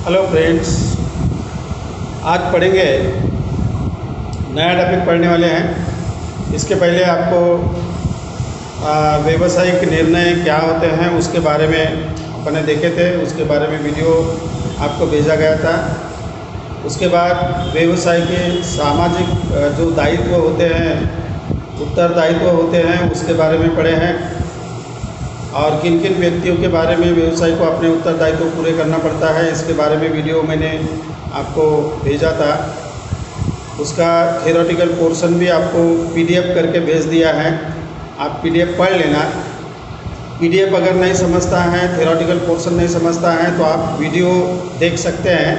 Hello friends, आज पढ़ेंगे नया टॉपिक पढ़ने वाले हैं। इसके पहले आपको व्यावसायिक निर्णय क्या होते हैं उसके बारे में अपने देखे थे, उसके बारे में वीडियो आपको भेजा गया था। उसके बाद व्यवसाय के सामाजिक जो दायित्व होते हैं, उत्तरदायित्व होते हैं, उसके बारे में पढ़े हैं और किन किन व्यक्तियों के बारे में व्यवसाय को अपने उत्तरदायित्व पूरे करना पड़ता है, इसके बारे में वीडियो मैंने आपको भेजा था। उसका थियोरेटिकल पोर्शन भी आपको पीडीएफ करके भेज दिया है, आप पीडीएफ पढ़ लेना। पीडीएफ अगर नहीं समझता है, थियोरेटिकल पोर्शन नहीं समझता है तो आप वीडियो देख सकते हैं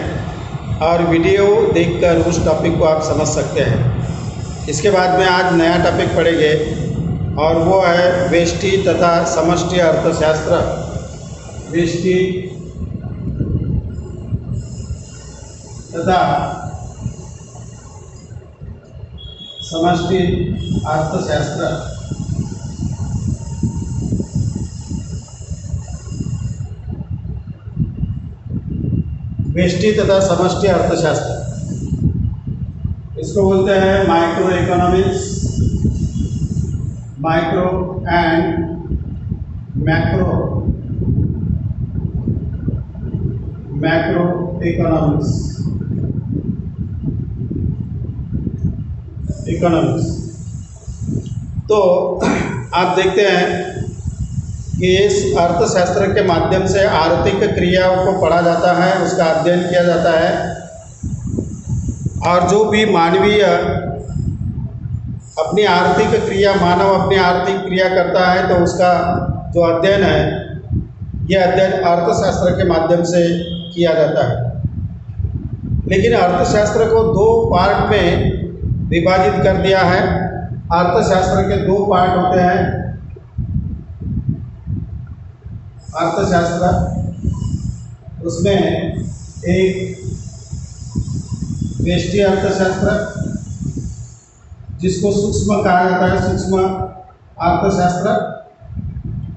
और वीडियो देखकर उस टॉपिक को आप समझ सकते हैं। इसके बाद में आज नया टॉपिक पढ़ेंगे और वो है व्यष्टि तथा समष्टि अर्थशास्त्र। व्यष्टि तथा समष्टि अर्थशास्त्र। व्यष्टि तथा समष्टि अर्थशास्त्र, इसको बोलते हैं micro economics, micro and macro economics. तो आप देखते हैं कि इस अर्थशास्त्र के माध्यम से आर्थिक क्रियाओं को पढ़ा जाता है, उसका अध्ययन किया जाता है और जो भी मानवीय अपनी आर्थिक क्रिया, मानव अपनी आर्थिक क्रिया करता है तो उसका जो अध्ययन है, यह अध्ययन अर्थशास्त्र के माध्यम से किया जाता है। लेकिन अर्थशास्त्र को दो पार्ट में विभाजित कर दिया है। अर्थशास्त्र के दो पार्ट होते हैं। अर्थशास्त्र, उसमें एक व्यष्टि अर्थशास्त्र जिसको सूक्ष्म कहा जाता है, सूक्ष्म अर्थशास्त्र,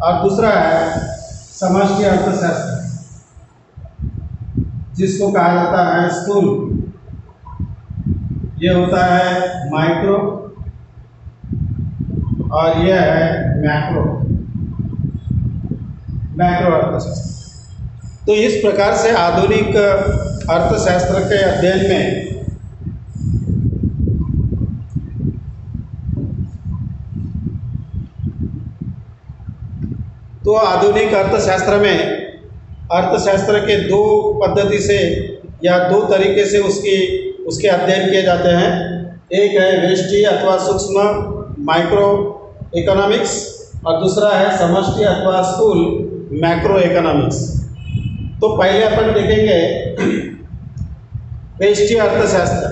और दूसरा है समष्टि अर्थशास्त्र जिसको कहा जाता है स्थूल। ये होता है माइक्रो और यह है मैक्रो अर्थशास्त्र। तो इस प्रकार से आधुनिक अर्थशास्त्र के अध्ययन में आधुनिक अर्थशास्त्र में अर्थशास्त्र के दो पद्धति से या दो तरीके से उसके अध्ययन किए जाते हैं। एक है व्यष्टि अथवा सूक्ष्म माइक्रो इकोनॉमिक्स और दूसरा है समष्टि अथवा स्थूल मैक्रो इकोनॉमिक्स। तो पहले अपन देखेंगे व्यष्टि अर्थशास्त्र,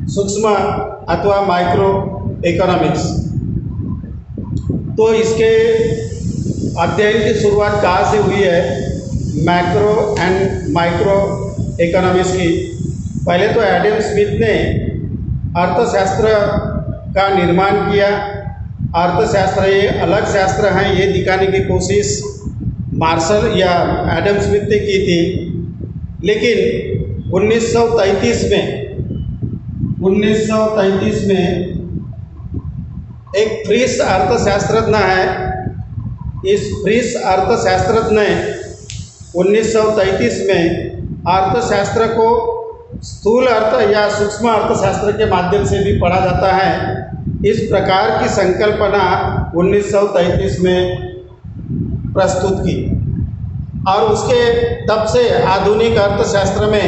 सूक्ष्म अथवा माइक्रो इकोनॉमिक्स। तो इसके अध्ययन की शुरुआत कहाँ से हुई है? मैक्रो एंड माइक्रो इकोनॉमिक्स की। पहले तो एडम स्मिथ ने अर्थशास्त्र का निर्माण किया। अर्थशास्त्र ये अलग शास्त्र हैं, ये दिखाने की कोशिश मार्शल या एडम स्मिथ ने की थी। लेकिन 1933 में एक फ्रीस अर्थशास्त्रज्ञ है। इस फ्रीस अर्थशास्त्रज्ञ ने 1933 में अर्थशास्त्र को स्थूल अर्थ या सूक्ष्म अर्थशास्त्र के माध्यम से भी पढ़ा जाता है, इस प्रकार की संकल्पना 1933 में प्रस्तुत की। और उसके तब से आधुनिक अर्थशास्त्र में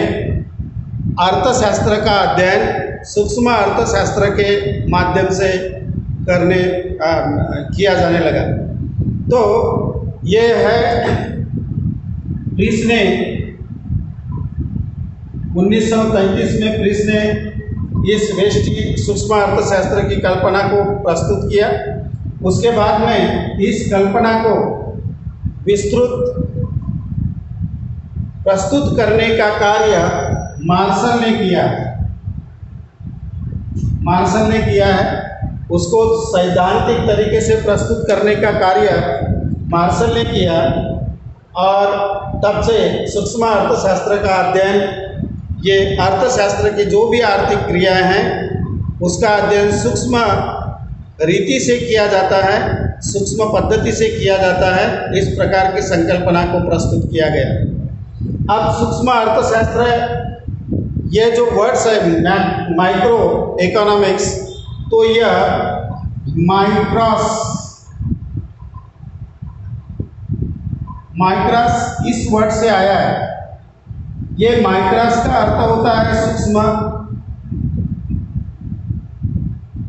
अर्थशास्त्र का अध्ययन सूक्ष्म अर्थशास्त्र के माध्यम से किया जाने लगा। तो ये है फ्रीस ने 1933 में फ्रीस ने इस व्यष्टि सूक्ष्म अर्थशास्त्र की कल्पना को प्रस्तुत किया। उसके बाद में इस कल्पना को विस्तृत प्रस्तुत करने का कार्य मार्शल ने किया है। उसको सैद्धांतिक तरीके से प्रस्तुत करने का कार्य मार्शल ने किया। और तब से सूक्ष्म अर्थशास्त्र का अध्ययन, ये अर्थशास्त्र की जो भी आर्थिक क्रियाएं हैं उसका अध्ययन सूक्ष्म रीति से किया जाता है, सूक्ष्म पद्धति से किया जाता है। इस प्रकार की संकल्पना को प्रस्तुत किया गया। अब सूक्ष्म अर्थशास्त्र, ये जो वर्ड्स है माइक्रो इकोनॉमिक्स, तो यह माइक्रॉस इस वर्ड से आया है। ये माइक्रॉस का अर्थ होता है सूक्ष्म,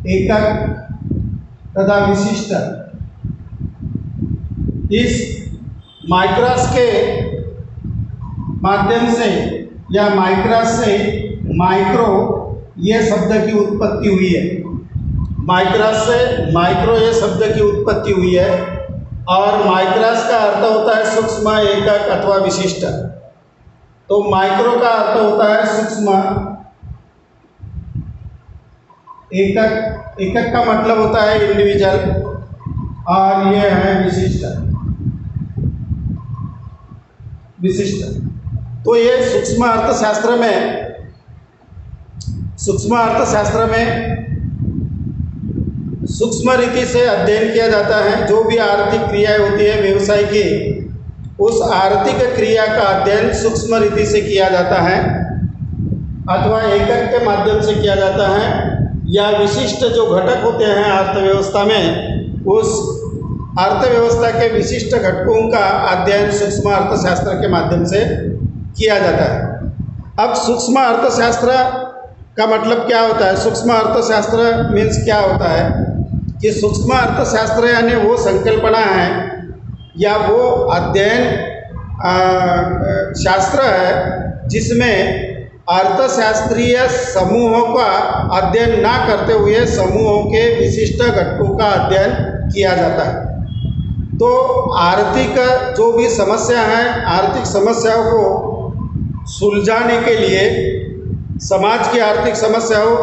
एकक तथा विशिष्ट। इस माइक्रॉस के माध्यम से या माइक्रॉस से माइक्रो ये शब्द की उत्पत्ति हुई है। माइक्रॉस से माइक्रो ये शब्द की उत्पत्ति हुई है और माइक्रॉस का अर्थ होता है सूक्ष्म, एकक अथवा विशिष्ट। तो माइक्रो का अर्थ होता है सूक्ष्म, एकक का मतलब होता है इंडिविजुअल, और ये है विशिष्ट। तो ये सूक्ष्म अर्थशास्त्र में सूक्ष्म रीति से अध्ययन किया जाता है। जो भी आर्थिक क्रियाएं होती है व्यवसाय की, उस आर्थिक क्रिया का अध्ययन सूक्ष्म रीति से किया जाता है अथवा एकक के माध्यम से किया जाता है, या विशिष्ट जो घटक होते हैं अर्थव्यवस्था में, उस अर्थव्यवस्था के विशिष्ट घटकों का अध्ययन सूक्ष्म अर्थशास्त्र के माध्यम से किया जाता है। अब सूक्ष्म अर्थशास्त्र का मतलब क्या होता है? सूक्ष्म अर्थशास्त्र मीन्स क्या होता है कि सूक्ष्म अर्थशास्त्र यानी वो संकल्पना है या वो अध्ययन शास्त्र है जिसमें अर्थशास्त्रीय समूहों का अध्ययन ना करते हुए समूहों के विशिष्ट घटकों का अध्ययन किया जाता है। तो आर्थिक जो भी समस्या है, आर्थिक समस्याओं को सुलझाने के लिए, समाज की आर्थिक समस्या हो,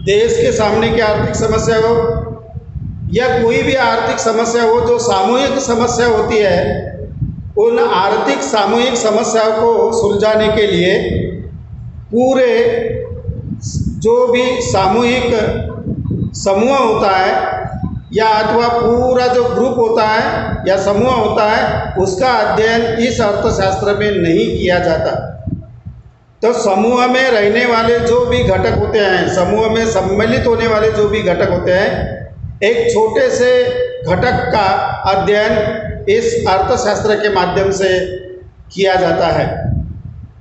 देश के सामने की आर्थिक समस्या हो, या कोई भी आर्थिक समस्या हो जो सामूहिक समस्या होती है, उन आर्थिक सामूहिक समस्याओं को सुलझाने के लिए पूरे जो भी सामूहिक समूह होता है या अथवा पूरा जो ग्रुप होता है या समूह होता है, उसका अध्ययन इस अर्थशास्त्र में नहीं किया जाता। तो समूह में रहने वाले जो भी घटक होते हैं, समूह में सम्मिलित होने वाले जो भी घटक होते हैं, एक छोटे से घटक का अध्ययन इस अर्थशास्त्र के माध्यम से किया जाता है।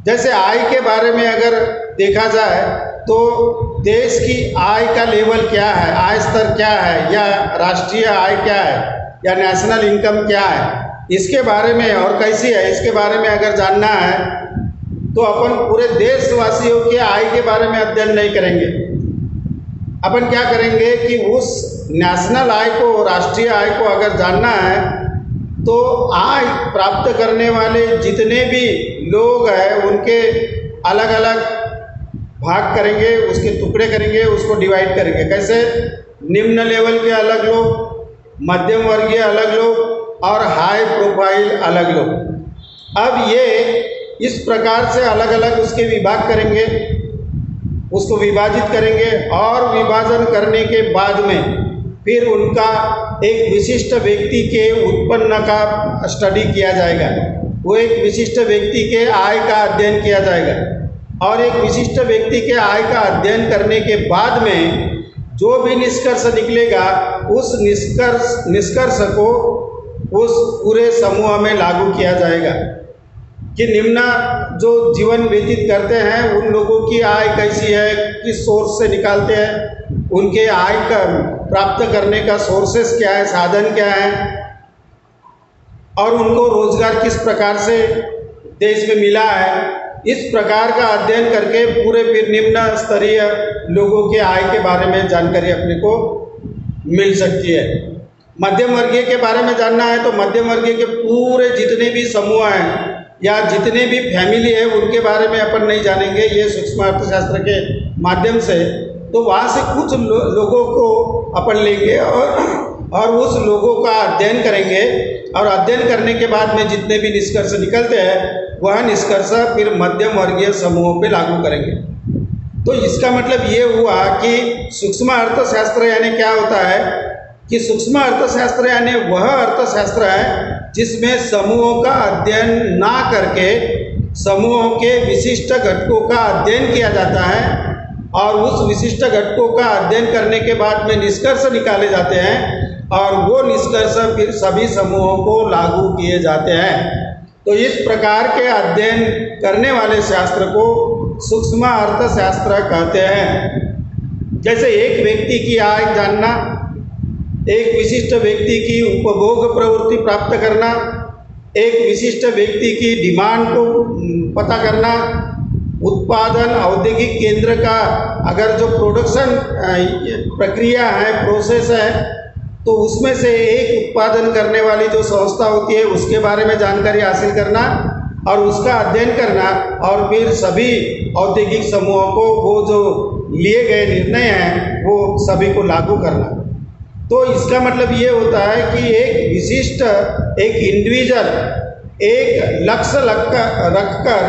जैसे आय के बारे में अगर देखा जाए तो देश की आय का लेवल क्या है, आय स्तर क्या है, या राष्ट्रीय आय क्या है, या नेशनल इनकम क्या है, इसके बारे में और कैसी है, इसके बारे में अगर जानना है तो अपन पूरे देशवासियों के आय के बारे में अध्ययन नहीं करेंगे। अपन क्या करेंगे कि उस नेशनल आय को, राष्ट्रीय आय को अगर जानना है तो आय प्राप्त करने वाले जितने भी लोग हैं उनके अलग अलग भाग करेंगे, उसके टुकड़े करेंगे, उसको डिवाइड करेंगे। कैसे? निम्न लेवल के अलग लोग, मध्यम वर्गीय अलग लोग और हाई प्रोफाइल अलग लोग। अब ये इस प्रकार से अलग अलग उसके विभाग करेंगे, उसको विभाजित करेंगे, और विभाजन करने के बाद में फिर उनका एक विशिष्ट व्यक्ति के उत्पन्न का स्टडी किया जाएगा। वो एक विशिष्ट व्यक्ति के आय का अध्ययन किया जाएगा, और एक विशिष्ट व्यक्ति के आय का अध्ययन करने के बाद में जो भी निष्कर्ष निकलेगा, उस निष्कर्ष को उस पूरे समूह में लागू किया जाएगा कि निम्न जो जीवन व्यतीत करते हैं उन लोगों की आय कैसी है, किस सोर्स से निकालते हैं, उनके आय का प्राप्त करने का सोर्सेस क्या है, साधन क्या है, और उनको रोजगार किस प्रकार से देश में मिला है। इस प्रकार का अध्ययन करके पूरे फिर निम्न स्तरीय लोगों के आय के बारे में जानकारी अपने को मिल सकती है। मध्यम वर्गीय के बारे में जानना है तो मध्यम वर्गीय के पूरे जितने भी समूह हैं या जितने भी फैमिली है उनके बारे में अपन नहीं जानेंगे ये सूक्ष्म अर्थशास्त्र के माध्यम से। तो वहाँ से कुछ लोगों को अपन लेंगे और उस लोगों का अध्ययन करेंगे और अध्ययन करने के बाद में जितने भी निष्कर्ष निकलते हैं वह निष्कर्ष फिर मध्यम वर्गीय समूहों पे लागू करेंगे। तो इसका मतलब ये हुआ कि सूक्ष्म अर्थशास्त्र यानी क्या होता है कि सूक्ष्म अर्थशास्त्र यानी वह अर्थशास्त्र है जिसमें समूहों का अध्ययन ना करके समूहों के विशिष्ट घटकों का अध्ययन किया जाता है और उस विशिष्ट घटकों का अध्ययन करने के बाद में निष्कर्ष निकाले जाते हैं और वो निष्कर्ष फिर सभी समूहों को लागू किए जाते हैं। तो इस प्रकार के अध्ययन करने वाले शास्त्र को सूक्ष्म अर्थशास्त्र कहते हैं। जैसे एक व्यक्ति की आय जानना, एक विशिष्ट व्यक्ति की उपभोग प्रवृत्ति प्राप्त करना, एक विशिष्ट व्यक्ति की डिमांड को पता करना, उत्पादन औद्योगिक केंद्र का अगर जो प्रोडक्शन प्रक्रिया है, प्रोसेस है, तो उसमें से एक उत्पादन करने वाली जो संस्था होती है उसके बारे में जानकारी हासिल करना और उसका अध्ययन करना और फिर सभी औद्योगिक समूहों को वो जो लिए गए निर्णय हैं वो सभी को लागू करना। तो इसका मतलब ये होता है कि एक विशिष्ट, एक इंडिविजुअल एक लक्ष्य रखकर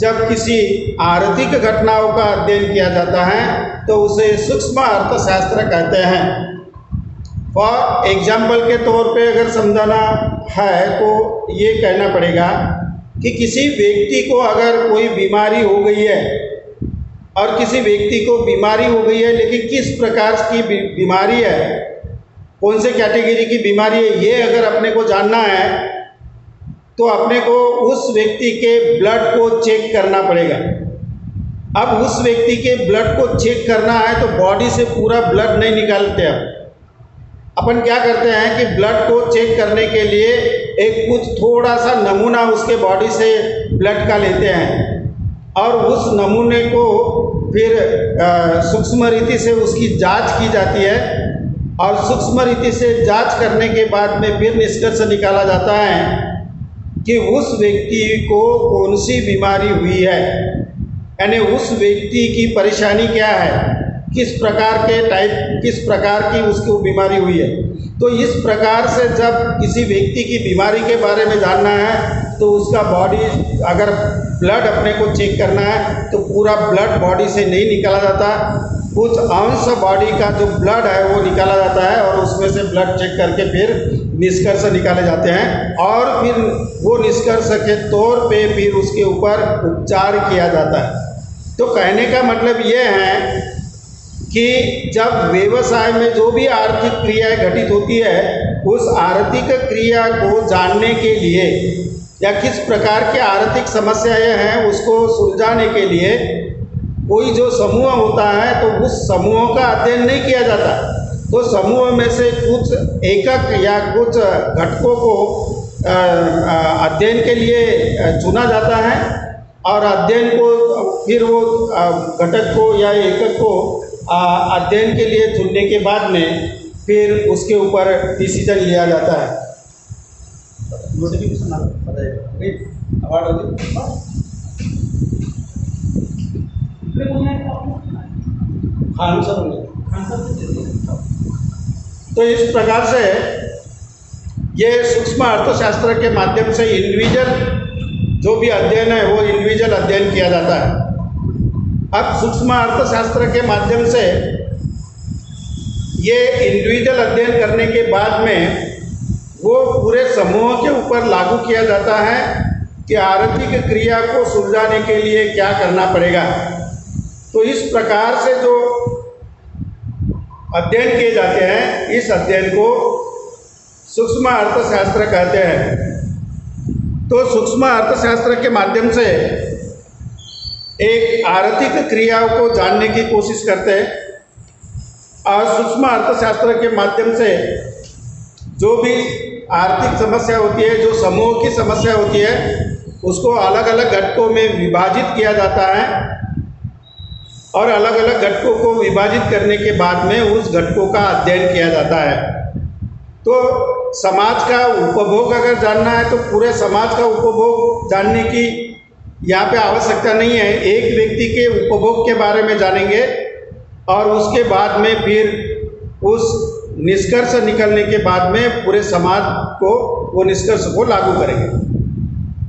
जब किसी आर्थिक घटनाओं का अध्ययन किया जाता है तो उसे सूक्ष्म अर्थशास्त्र कहते हैं। फॉर एग्जाम्पल के तौर पे अगर समझाना है तो ये कहना पड़ेगा कि किसी व्यक्ति को अगर कोई बीमारी हो गई है और किसी व्यक्ति को बीमारी हो गई है, लेकिन किस प्रकार की बीमारी है, कौन से कैटेगरी की बीमारी है, ये अगर अपने को जानना है तो अपने को उस व्यक्ति के ब्लड को चेक करना पड़ेगा। अब उस व्यक्ति के ब्लड को चेक करना है तो बॉडी से पूरा ब्लड नहीं निकालते। अपन क्या करते हैं कि ब्लड को चेक करने के लिए एक कुछ थोड़ा सा नमूना उसके बॉडी से ब्लड का लेते हैं और उस नमूने को फिर सूक्ष्म रीति से उसकी जांच की जाती है और सूक्ष्म रीति से जांच करने के बाद में फिर निष्कर्ष निकाला जाता है कि उस व्यक्ति को कौन सी बीमारी हुई है, यानी उस व्यक्ति की परेशानी क्या है, किस प्रकार की उसको बीमारी हुई है। तो इस प्रकार से जब किसी व्यक्ति की बीमारी के बारे में जानना है तो उसका बॉडी अगर ब्लड अपने को चेक करना है तो पूरा ब्लड बॉडी से नहीं निकाला जाता, कुछ अंश बॉडी का जो ब्लड है वो निकाला जाता है और उसमें से ब्लड चेक करके फिर निष्कर्ष निकाले जाते हैं और फिर वो निष्कर्ष के तौर पे फिर उसके ऊपर उपचार किया जाता है। तो कहने का मतलब ये है कि जब व्यवसाय में जो भी आर्थिक क्रियाएं घटित होती है उस आर्थिक क्रिया को जानने के लिए या किस प्रकार की आर्थिक समस्याएं हैं उसको सुलझाने के लिए कोई जो समूह होता है तो उस समूह का अध्ययन नहीं किया जाता। तो समूह में से कुछ एकक या कुछ घटकों को अध्ययन के लिए चुना जाता है और अध्ययन को फिर वो घटक को या एकक को अध्ययन के लिए चुनने के बाद में फिर उसके ऊपर डिसीजन लिया जाता है। तो इस प्रकार से ये सूक्ष्म अर्थशास्त्र के माध्यम से इंडिविजुअल जो भी अध्ययन है वो इंडिविजुअल अध्ययन किया जाता है। अब सूक्ष्म अर्थशास्त्र के माध्यम से ये इंडिविजुअल अध्ययन करने के बाद में वो पूरे समूह के ऊपर लागू किया जाता है कि आर्थिक क्रिया को सुलझाने के लिए क्या करना पड़ेगा। तो इस प्रकार से जो अध्ययन किए जाते हैं इस अध्ययन को सूक्ष्म अर्थशास्त्र कहते हैं। तो सूक्ष्म अर्थशास्त्र के माध्यम से एक आर्थिक क्रियाओं को जानने की कोशिश करते हैं और सूक्ष्म अर्थशास्त्र के माध्यम से जो भी आर्थिक समस्या होती है, जो समूह की समस्या होती है, उसको अलग अलग घटकों में विभाजित किया जाता है और अलग अलग घटकों को विभाजित करने के बाद में उस घटकों का अध्ययन किया जाता है। तो समाज का उपभोग अगर जानना है तो पूरे समाज का उपभोग जानने की यहाँ पे आवश्यकता नहीं है। एक व्यक्ति के उपभोग के बारे में जानेंगे और उसके बाद में फिर उस निष्कर्ष निकलने के बाद में पूरे समाज को वो निष्कर्ष को लागू करेंगे।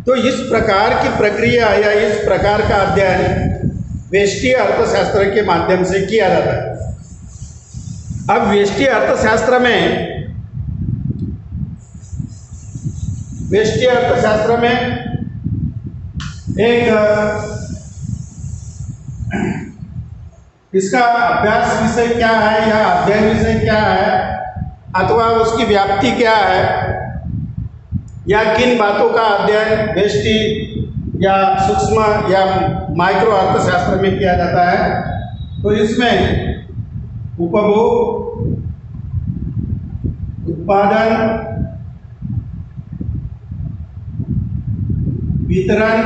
तो इस प्रकार की प्रक्रिया या इस प्रकार का अध्ययन व्यष्टि अर्थशास्त्र के माध्यम से किया जाता है। अब व्यष्टि अर्थशास्त्र में एक इसका अभ्यास विषय क्या है या अध्ययन विषय क्या है अथवा उसकी व्याप्ति क्या है या किन बातों का अध्ययन व्यष्टि या सूक्ष्म या माइक्रो अर्थशास्त्र में किया जाता है। तो इसमें उपभोग, उत्पादन, वितरण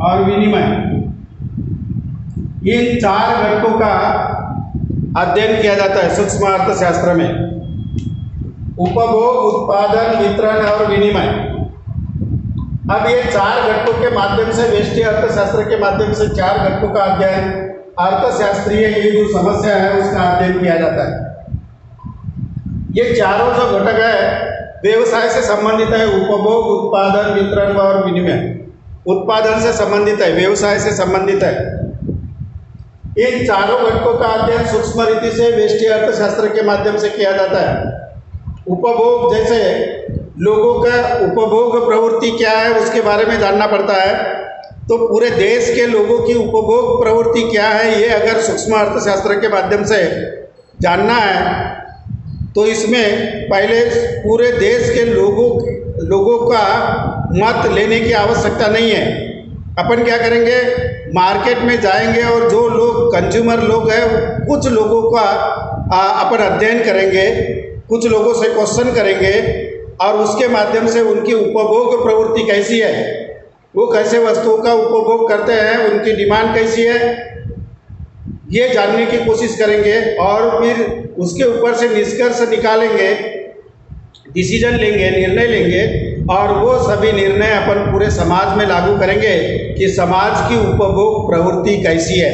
और विनिमय, इन 4 घटकों का अध्ययन किया जाता है सूक्ष्म अर्थशास्त्र में। उपभोग, उत्पादन, वितरण और विनिमय। अब ये 4 घटकों के माध्यम से व्यष्टि अर्थशास्त्र के माध्यम से 4 घटकों का अध्ययन, अर्थशास्त्रीय ये जो समस्या है उसका अध्ययन किया जाता है। ये चारों जो घटक है व्यवसाय से संबंधित है। उपभोग, उत्पादन, वितरण और विनिमय उत्पादन से संबंधित है, व्यवसाय से संबंधित है। इन चारों घटकों का अध्ययन सूक्ष्म रीति से व्यष्टि अर्थशास्त्र के माध्यम से किया जाता है। उपभोग, जैसे लोगों का उपभोग प्रवृत्ति क्या है उसके बारे में जानना पड़ता है। तो पूरे देश के लोगों की उपभोग प्रवृत्ति क्या है ये अगर सूक्ष्म अर्थशास्त्र के माध्यम से जानना है तो इसमें पहले पूरे देश के लोगों का मत लेने की आवश्यकता नहीं है। अपन क्या करेंगे, मार्केट में जाएंगे और जो लोग कंज्यूमर लोग हैं कुछ लोगों का अपन अध्ययन करेंगे, कुछ लोगों से क्वेश्चन करेंगे और उसके माध्यम से उनकी उपभोग प्रवृत्ति कैसी है, वो कैसे वस्तुओं का उपभोग करते हैं, उनकी डिमांड कैसी है, ये जानने की कोशिश करेंगे और फिर उसके ऊपर से निष्कर्ष निकालेंगे, डिसीजन लेंगे, निर्णय लेंगे और वो सभी निर्णय अपन पूरे समाज में लागू करेंगे कि समाज की उपभोग प्रवृत्ति कैसी है।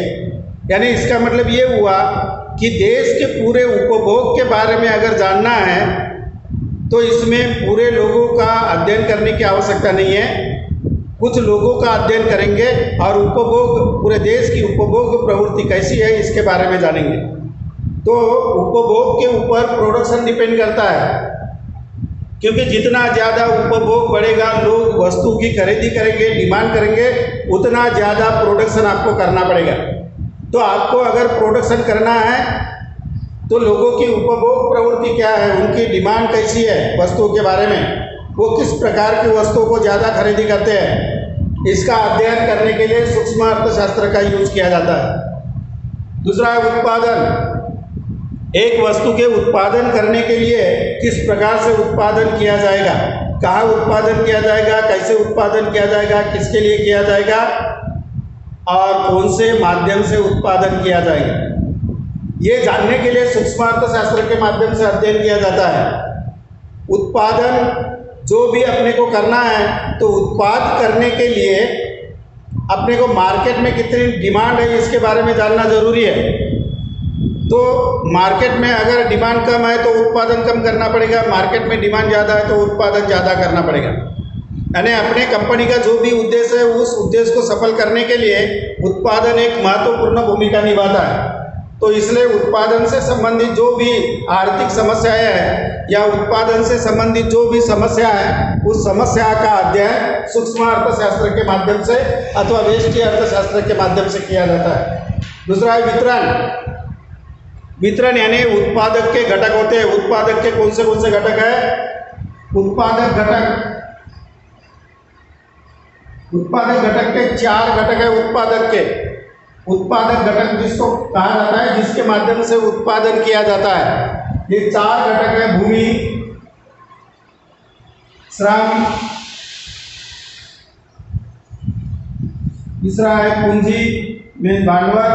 यानी इसका मतलब ये हुआ कि देश के पूरे उपभोग के बारे में अगर जानना है तो इसमें पूरे लोगों का अध्ययन करने की आवश्यकता नहीं है। कुछ लोगों का अध्ययन करेंगे और उपभोग, पूरे देश की उपभोग प्रवृत्ति कैसी है इसके बारे में जानेंगे। तो उपभोग के ऊपर प्रोडक्शन डिपेंड करता है, क्योंकि जितना ज़्यादा उपभोग बढ़ेगा, लोग वस्तु की खरीदी करेंगे, डिमांड करेंगे, उतना ज़्यादा प्रोडक्शन आपको करना पड़ेगा। तो आपको अगर प्रोडक्शन करना है तो लोगों की उपभोग प्रवृत्ति क्या है, उनकी डिमांड कैसी है वस्तुओं के बारे में, वो किस प्रकार की वस्तुओं को ज़्यादा खरीदी करते हैं, इसका अध्ययन करने के लिए सूक्ष्म अर्थशास्त्र का यूज किया जाता है। दूसरा है उत्पादन। एक वस्तु के उत्पादन करने के लिए किस प्रकार से उत्पादन किया जाएगा, कहाँ उत्पादन किया जाएगा, कैसे उत्पादन किया जाएगा, किसके लिए किया जाएगा और कौन से माध्यम से उत्पादन किया जाएगा, ये जानने के लिए सूक्ष्म अर्थशास्त्र के माध्यम से अध्ययन किया जाता है। उत्पादन जो भी अपने को करना है तो उत्पाद करने के लिए अपने को मार्केट में कितनी डिमांड है इसके बारे में जानना जरूरी है। तो मार्केट में अगर डिमांड कम है तो उत्पादन कम करना पड़ेगा, मार्केट में डिमांड ज़्यादा है तो उत्पादन ज़्यादा करना पड़ेगा। यानी अपने कंपनी का जो भी उद्देश्य है उस उद्देश्य को सफल करने के लिए उत्पादन एक महत्वपूर्ण भूमिका निभाता है। तो इसलिए उत्पादन से संबंधित जो भी आर्थिक समस्याएं हैं या उत्पादन से संबंधित जो भी समस्या है उस समस्या का अध्ययन सूक्ष्म अर्थशास्त्र के माध्यम से अथवा व्यष्टि अर्थशास्त्र के माध्यम से किया जाता है। दूसरा है वितरण। वितरण यानी उत्पादक के घटक होते हैं। उत्पादक के कौन से घटक है? उत्पादक घटक के 4 घटक है। उत्पादक घटक जिसको कहा जाता है जिसके माध्यम से उत्पादन किया जाता है, ये 4 घटक है। भूमि, श्रम, तीसरा है पूंजी में भांडवल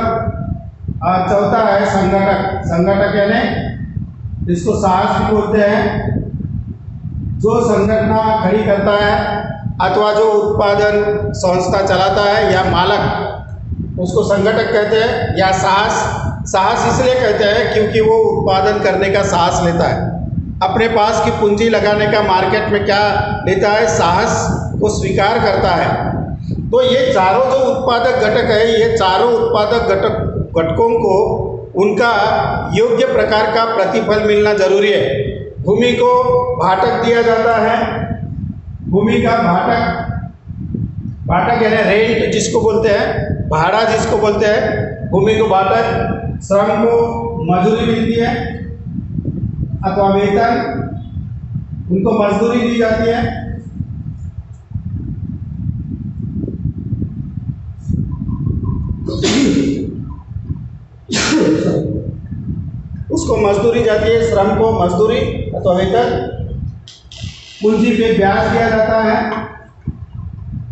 और चौथा है संगठक यानी इसको साहस भी बोलते हैं। जो संगठन खड़ी करता है अथवा जो उत्पादन संस्था चलाता है या मालक, उसको संगठक कहते हैं। या साहस इसलिए कहते हैं क्योंकि वो उत्पादन करने का साहस लेता है। अपने पास की पूंजी लगाने का मार्केट में क्या लेता है, साहस को स्वीकार करता है। तो ये चारों जो उत्पादक घटक है, ये चारों उत्पादक घटकों को उनका योग्य प्रकार का प्रतिफल मिलना जरूरी है। भूमि को भाटक दिया जाता है, भूमि का भाटक यानी रेंट जिसको बोलते हैं, भाड़ा जिसको बोलते हैं, भूमि को भाटक, श्रम को मजदूरी मिलती है अथवा वेतन, उनको मजदूरी दी जाती है। उसको मजदूरी जाती है, श्रम को मजदूरी अथवा वेतन, पूंजी पे ब्याज दिया जाता है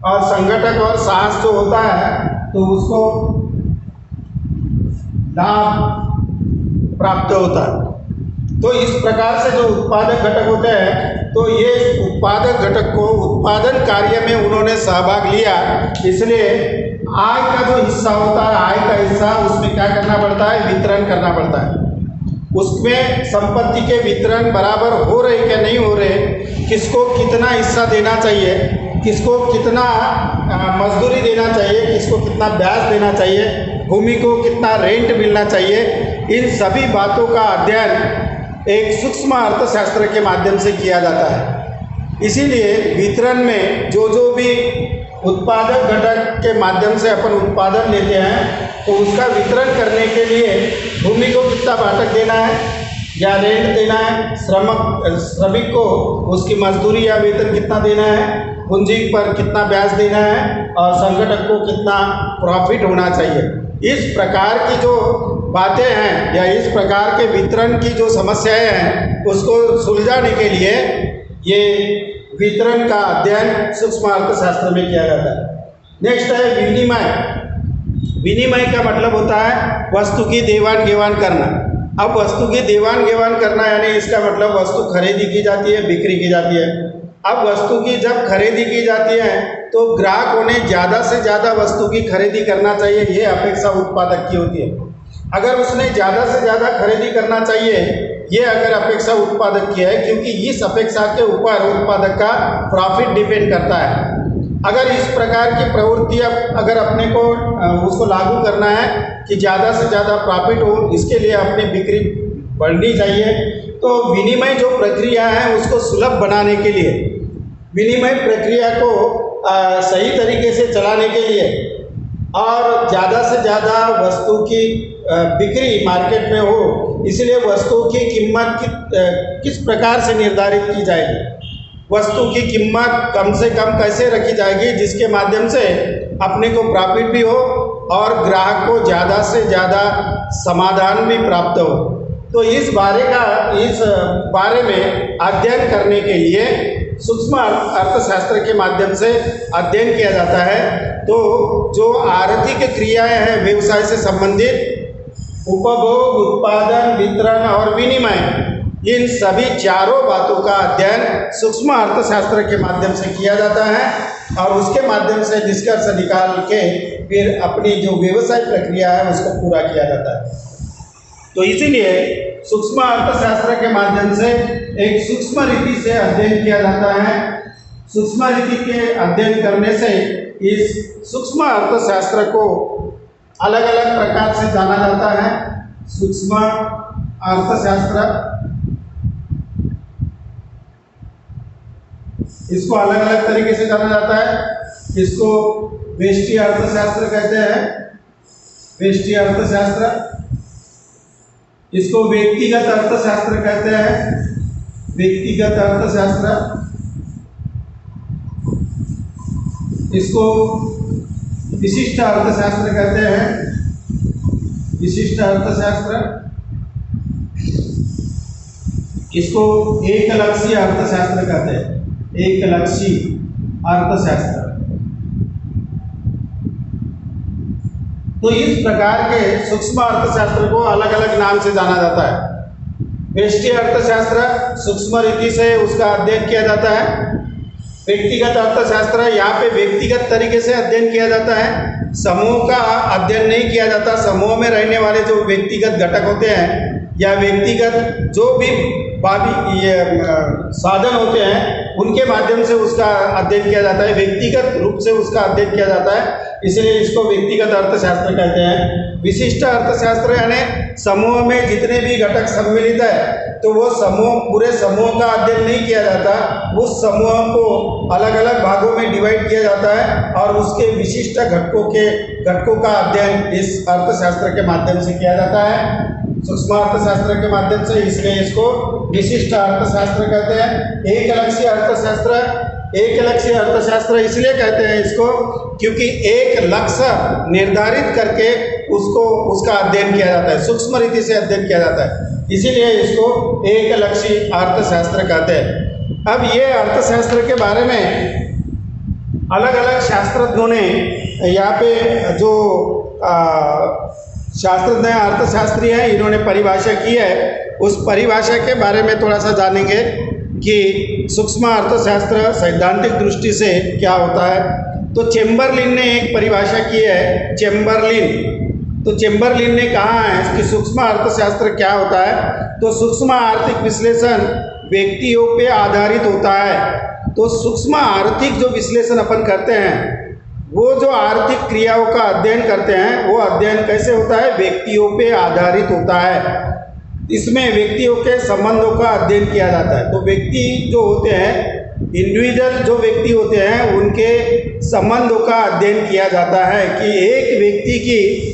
और संगठक और साहस जो होता है तो उसको लाभ प्राप्त होता है। तो इस प्रकार से जो उत्पादक घटक होते हैं, तो ये उत्पादक घटक को उत्पादन कार्य में उन्होंने सहभाग लिया, इसलिए आय का जो हिस्सा होता है, आय का हिस्सा, उसमें क्या करना पड़ता है, वितरण करना पड़ता है। उसमें संपत्ति के वितरण बराबर हो रहे क्या नहीं हो रहे, किसको कितना हिस्सा देना चाहिए, किसको कितना मजदूरी देना चाहिए, किसको कितना ब्याज देना चाहिए, भूमि को कितना रेंट मिलना चाहिए, इन सभी बातों का अध्ययन एक सूक्ष्म अर्थशास्त्र के माध्यम से किया जाता है। इसीलिए वितरण में जो भी उत्पादक घटक के माध्यम से अपन उत्पादन लेते हैं, तो उसका वितरण करने के लिए भूमि को कितना भाटक देना है या रेंट देना है, श्रमिक को उसकी मजदूरी या वेतन कितना देना है, पूंजी पर कितना ब्याज देना है और संगठक को कितना प्रॉफिट होना चाहिए। इस प्रकार की जो बातें हैं या इस प्रकार के वितरण की जो समस्याएं हैं, उसको सुलझाने के लिए ये वितरण का अध्ययन सूक्ष्म अर्थशास्त्र में किया जाता है। नेक्स्ट है विनिमय। विनिमय का मतलब होता है वस्तु की देवान घेवान करना। अब वस्तु की देवान घेवान करना यानी इसका मतलब वस्तु खरीदी की जाती है, बिक्री की जाती है। अब वस्तु की जब खरीदी की जाती है तो ग्राहक उन्हें ज़्यादा से ज़्यादा वस्तु की खरीदी करना चाहिए, ये अपेक्षा उत्पादक की होती है। अगर उसने ज़्यादा से ज़्यादा खरीदी करना चाहिए, ये अगर अपेक्षा उत्पादक की है, क्योंकि इस अपेक्षा के ऊपर उत्पादक का प्रॉफिट डिपेंड करता है। अगर इस प्रकार की प्रवृत्ति अगर अपने को उसको लागू करना है कि ज़्यादा से ज़्यादा प्रॉफिट हो, इसके लिए अपनी बिक्री बढ़नी चाहिए, तो विनिमय जो प्रक्रिया है उसको सुलभ बनाने के लिए, विनिमय प्रक्रिया को सही तरीके से चलाने के लिए और ज़्यादा से ज़्यादा वस्तु की बिक्री मार्केट में हो, इसलिए वस्तु की कीमत किस प्रकार से निर्धारित की जाएगी, वस्तु की कीमत कम से कम कैसे रखी जाएगी जिसके माध्यम से अपने को प्रॉफिट भी हो और ग्राहक को ज़्यादा से ज़्यादा समाधान भी प्राप्त हो। तो इस बारे में अध्ययन करने के लिए सूक्ष्म अर्थशास्त्र के माध्यम से अध्ययन किया जाता है। तो जो आर्थिक क्रियाएं हैं व्यवसाय से संबंधित, उपभोग, उत्पादन, वितरण और विनिमय, इन सभी चारों बातों का अध्ययन सूक्ष्म अर्थशास्त्र के माध्यम से किया जाता है और उसके माध्यम से निष्कर्ष निकाल के फिर अपनी जो व्यवसाय प्रक्रिया है उसको पूरा किया जाता है। तो इसीलिए सूक्ष्म अर्थशास्त्र के माध्यम से एक सूक्ष्म रीति से अध्ययन किया जाता है। सूक्ष्म रीति के अध्ययन करने से इस सूक्ष्म अर्थशास्त्र को अलग अलग प्रकार से जाना जाता है। सूक्ष्म अर्थशास्त्र, इसको अलग अलग तरीके से जाना जाता है। इसको व्यष्टि अर्थशास्त्र कहते हैं, व्यष्टि अर्थशास्त्र। इसको व्यक्तिगत अर्थशास्त्र कहते हैं, व्यक्तिगत अर्थशास्त्र। इसको विशिष्ट अर्थशास्त्र कहते हैं, विशिष्ट अर्थशास्त्र। इसको एकलक्षी अर्थशास्त्र कहते हैं, एकलक्षी अर्थशास्त्र। तो इस प्रकार के सूक्ष्म अर्थशास्त्र को अलग अलग नाम से जाना जाता है। व्यष्टि अर्थशास्त्र सूक्ष्म रीति से उसका अध्ययन किया जाता है। व्यक्तिगत अर्थशास्त्र, यहाँ पे व्यक्तिगत तरीके से अध्ययन किया जाता है, समूह का अध्ययन नहीं किया जाता। समूह में रहने वाले जो व्यक्तिगत घटक होते हैं या व्यक्तिगत जो भी साधन होते हैं उनके माध्यम से उसका अध्ययन किया जाता है, व्यक्तिगत रूप से उसका अध्ययन किया जाता है, इसलिए इसको व्यक्तिगत अर्थशास्त्र कहते हैं। विशिष्ट अर्थशास्त्र यानी समूह में जितने भी घटक सम्मिलित है तो वो समूह पूरे समूह का अध्ययन नहीं किया जाता, उस समूह को अलग अलग भागों में डिवाइड किया जाता है और उसके विशिष्ट घटकों का अध्ययन इस अर्थशास्त्र के माध्यम से किया जाता है, सूक्ष्म अर्थशास्त्र के माध्यम से, इसलिए इसको विशिष्ट अर्थशास्त्र कहते हैं। एक लक्ष्य अर्थशास्त्र इसलिए कहते हैं इसको क्योंकि एक लक्ष्य निर्धारित करके उसका अध्ययन किया जाता है, सूक्ष्म रीति से अध्ययन किया जाता है, इसीलिए इसको एक लक्ष्य अर्थशास्त्र कहते हैं। अब ये अर्थशास्त्र के बारे में अलग अलग शास्त्रज्ञों ने यहाँ पे जो शास्त्रज्ञ अर्थशास्त्री हैं इन्होंने परिभाषा की है, उस परिभाषा के बारे में थोड़ा सा जानेंगे कि सूक्ष्म अर्थशास्त्र सैद्धांतिक दृष्टि से क्या होता है। तो चेम्बरलिन ने एक परिभाषा की है, चेम्बरलिन ने कहा है कि सूक्ष्म अर्थशास्त्र क्या होता है। तो सूक्ष्म आर्थिक विश्लेषण व्यक्तियों पे आधारित होता है। तो सूक्ष्म आर्थिक जो विश्लेषण अपन करते हैं, वो जो आर्थिक क्रियाओं का अध्ययन करते हैं, वो अध्ययन कैसे होता है, व्यक्तियों पे आधारित होता है। इसमें व्यक्तियों के संबंधों का अध्ययन किया जाता है। तो व्यक्ति जो होते हैं, इंडिविजुअल जो व्यक्ति होते हैं, उनके संबंधों का अध्ययन किया जाता है कि एक व्यक्ति की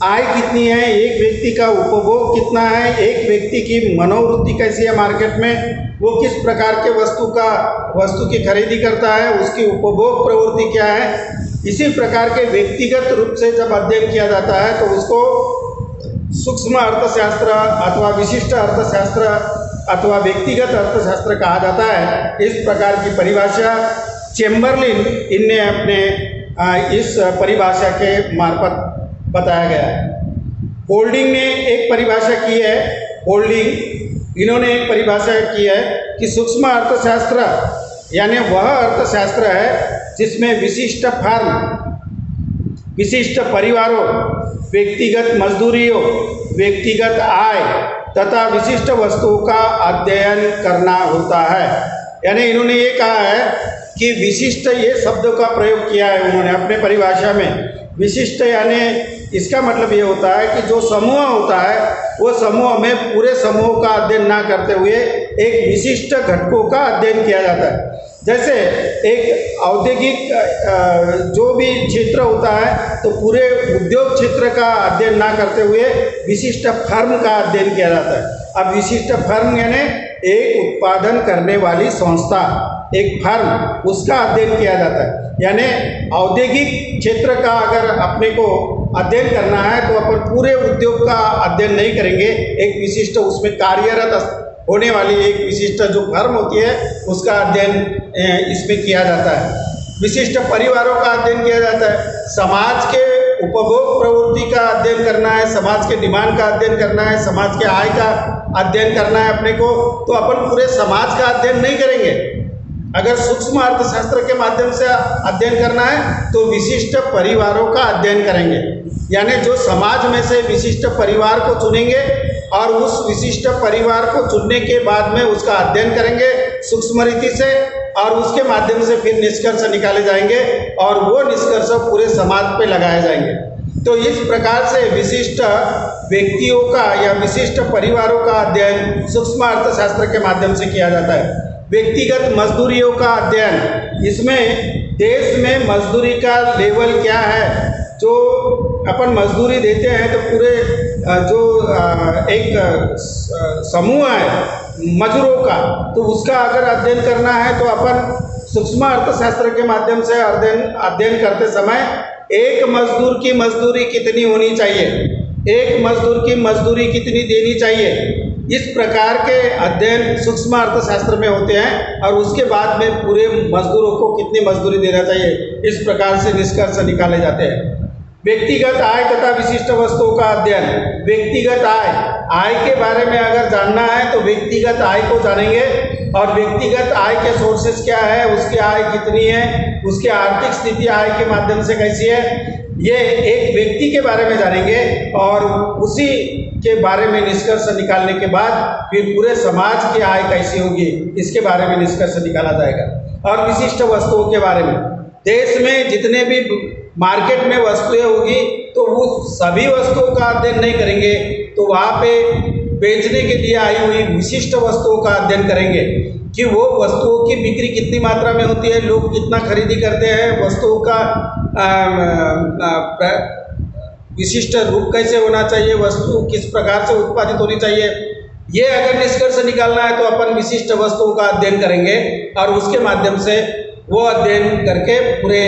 आय कितनी है, एक व्यक्ति का उपभोग कितना है, एक व्यक्ति की मनोवृत्ति कैसी है मार्केट में, वो किस प्रकार के वस्तु की खरीदी करता है, उसकी उपभोग प्रवृत्ति क्या है। इसी प्रकार के व्यक्तिगत रूप से जब अध्ययन किया जाता है तो उसको सूक्ष्म अर्थशास्त्र अथवा विशिष्ट अर्थशास्त्र अथवा व्यक्तिगत अर्थशास्त्र कहा जाता है। इस प्रकार की परिभाषा चेम्बरलिन इनने अपने इस परिभाषा के मार्फत बताया गया है। होल्डिंग ने एक परिभाषा की है, इन्होंने एक परिभाषा की है कि सूक्ष्म अर्थशास्त्र यानी वह अर्थशास्त्र है जिसमें विशिष्ट फर्म, विशिष्ट परिवारों, व्यक्तिगत मजदूरियों, व्यक्तिगत आय तथा विशिष्ट वस्तुओं का अध्ययन करना होता है। यानी इन्होंने ये कहा है कि विशिष्ट, ये शब्द का प्रयोग किया है उन्होंने अपने परिभाषा में। विशिष्ट यानी इसका मतलब ये होता है कि जो समूह होता है वो समूह में पूरे समूह का अध्ययन ना करते हुए एक विशिष्ट घटकों का अध्ययन किया जाता है। जैसे एक औद्योगिक जो भी क्षेत्र होता है तो पूरे उद्योग क्षेत्र का अध्ययन ना करते हुए विशिष्ट फर्म का अध्ययन किया जाता है। अब विशिष्ट फर्म यानी एक उत्पादन करने वाली संस्था, एक फर्म, उसका अध्ययन किया जाता है। यानी औद्योगिक क्षेत्र का अगर अपने को अध्ययन करना है तो अपन पूरे उद्योग का अध्ययन नहीं करेंगे, एक विशिष्ट उसमें कार्यरत होने वाली एक विशिष्ट जो फर्म होती है उसका अध्ययन इसमें किया जाता है। विशिष्ट परिवारों का अध्ययन किया जाता है। समाज के उपभोग प्रवृत्ति का अध्ययन करना है, समाज के डिमांड का अध्ययन करना है, समाज के आय का अध्ययन करना है अपने को, तो अपन पूरे समाज का अध्ययन नहीं करेंगे। अगर सूक्ष्म अर्थशास्त्र के माध्यम से अध्ययन करना है तो विशिष्ट परिवारों का अध्ययन करेंगे। यानी जो समाज में से विशिष्ट परिवार को चुनेंगे और उस विशिष्ट परिवार को चुनने के बाद में उसका अध्ययन करेंगे सूक्ष्म रीति से, और उसके माध्यम से फिर निष्कर्ष निकाले जाएंगे और वो निष्कर्ष पूरे समाज पे लगाए जाएंगे। तो इस प्रकार से विशिष्ट व्यक्तियों का या विशिष्ट परिवारों का अध्ययन सूक्ष्म अर्थशास्त्र के माध्यम से किया जाता है। व्यक्तिगत मजदूरियों का अध्ययन, इसमें देश में मजदूरी का लेवल क्या है, जो अपन मजदूरी देते हैं तो पूरे जो एक समूह है मजदूरों का, तो उसका अगर अध्ययन करना है तो अपन सूक्ष्म अर्थशास्त्र के माध्यम से अध्ययन करते समय एक मजदूर की मजदूरी कितनी होनी चाहिए, एक मजदूर की मजदूरी कितनी देनी चाहिए, इस प्रकार के अध्ययन सूक्ष्म अर्थशास्त्र में होते हैं। और उसके बाद में पूरे मजदूरों को कितनी मजदूरी देना चाहिए, इस प्रकार से निष्कर्ष निकाले जाते हैं। व्यक्तिगत आय तथा विशिष्ट वस्तुओं का अध्ययन। व्यक्तिगत आय के बारे में अगर जानना है तो व्यक्तिगत आय को जानेंगे, और व्यक्तिगत आय के सोर्सेस क्या है, उसकी आय कितनी है, उसकी आर्थिक स्थिति आय के माध्यम से कैसी है, ये एक व्यक्ति के बारे में जानेंगे। और उसी के बारे में निष्कर्ष निकालने के बाद फिर पूरे समाज की आय कैसी होगी इसके बारे में निष्कर्ष निकाला जाएगा। और विशिष्ट वस्तुओं के बारे में, देश में जितने भी मार्केट में वस्तुएं होगी तो वो सभी वस्तुओं का अध्ययन नहीं करेंगे, तो वहाँ पे बेचने के लिए आई हुई विशिष्ट वस्तुओं का अध्ययन करेंगे कि वो वस्तुओं की बिक्री कितनी मात्रा में होती है, लोग कितना खरीदी करते हैं, वस्तुओं का विशिष्ट रूप कैसे होना चाहिए, वस्तु किस प्रकार से उत्पादित होनी चाहिए। ये अगर निष्कर्ष निकालना है तो अपन विशिष्ट वस्तुओं का अध्ययन करेंगे और उसके माध्यम से वो अध्ययन करके पूरे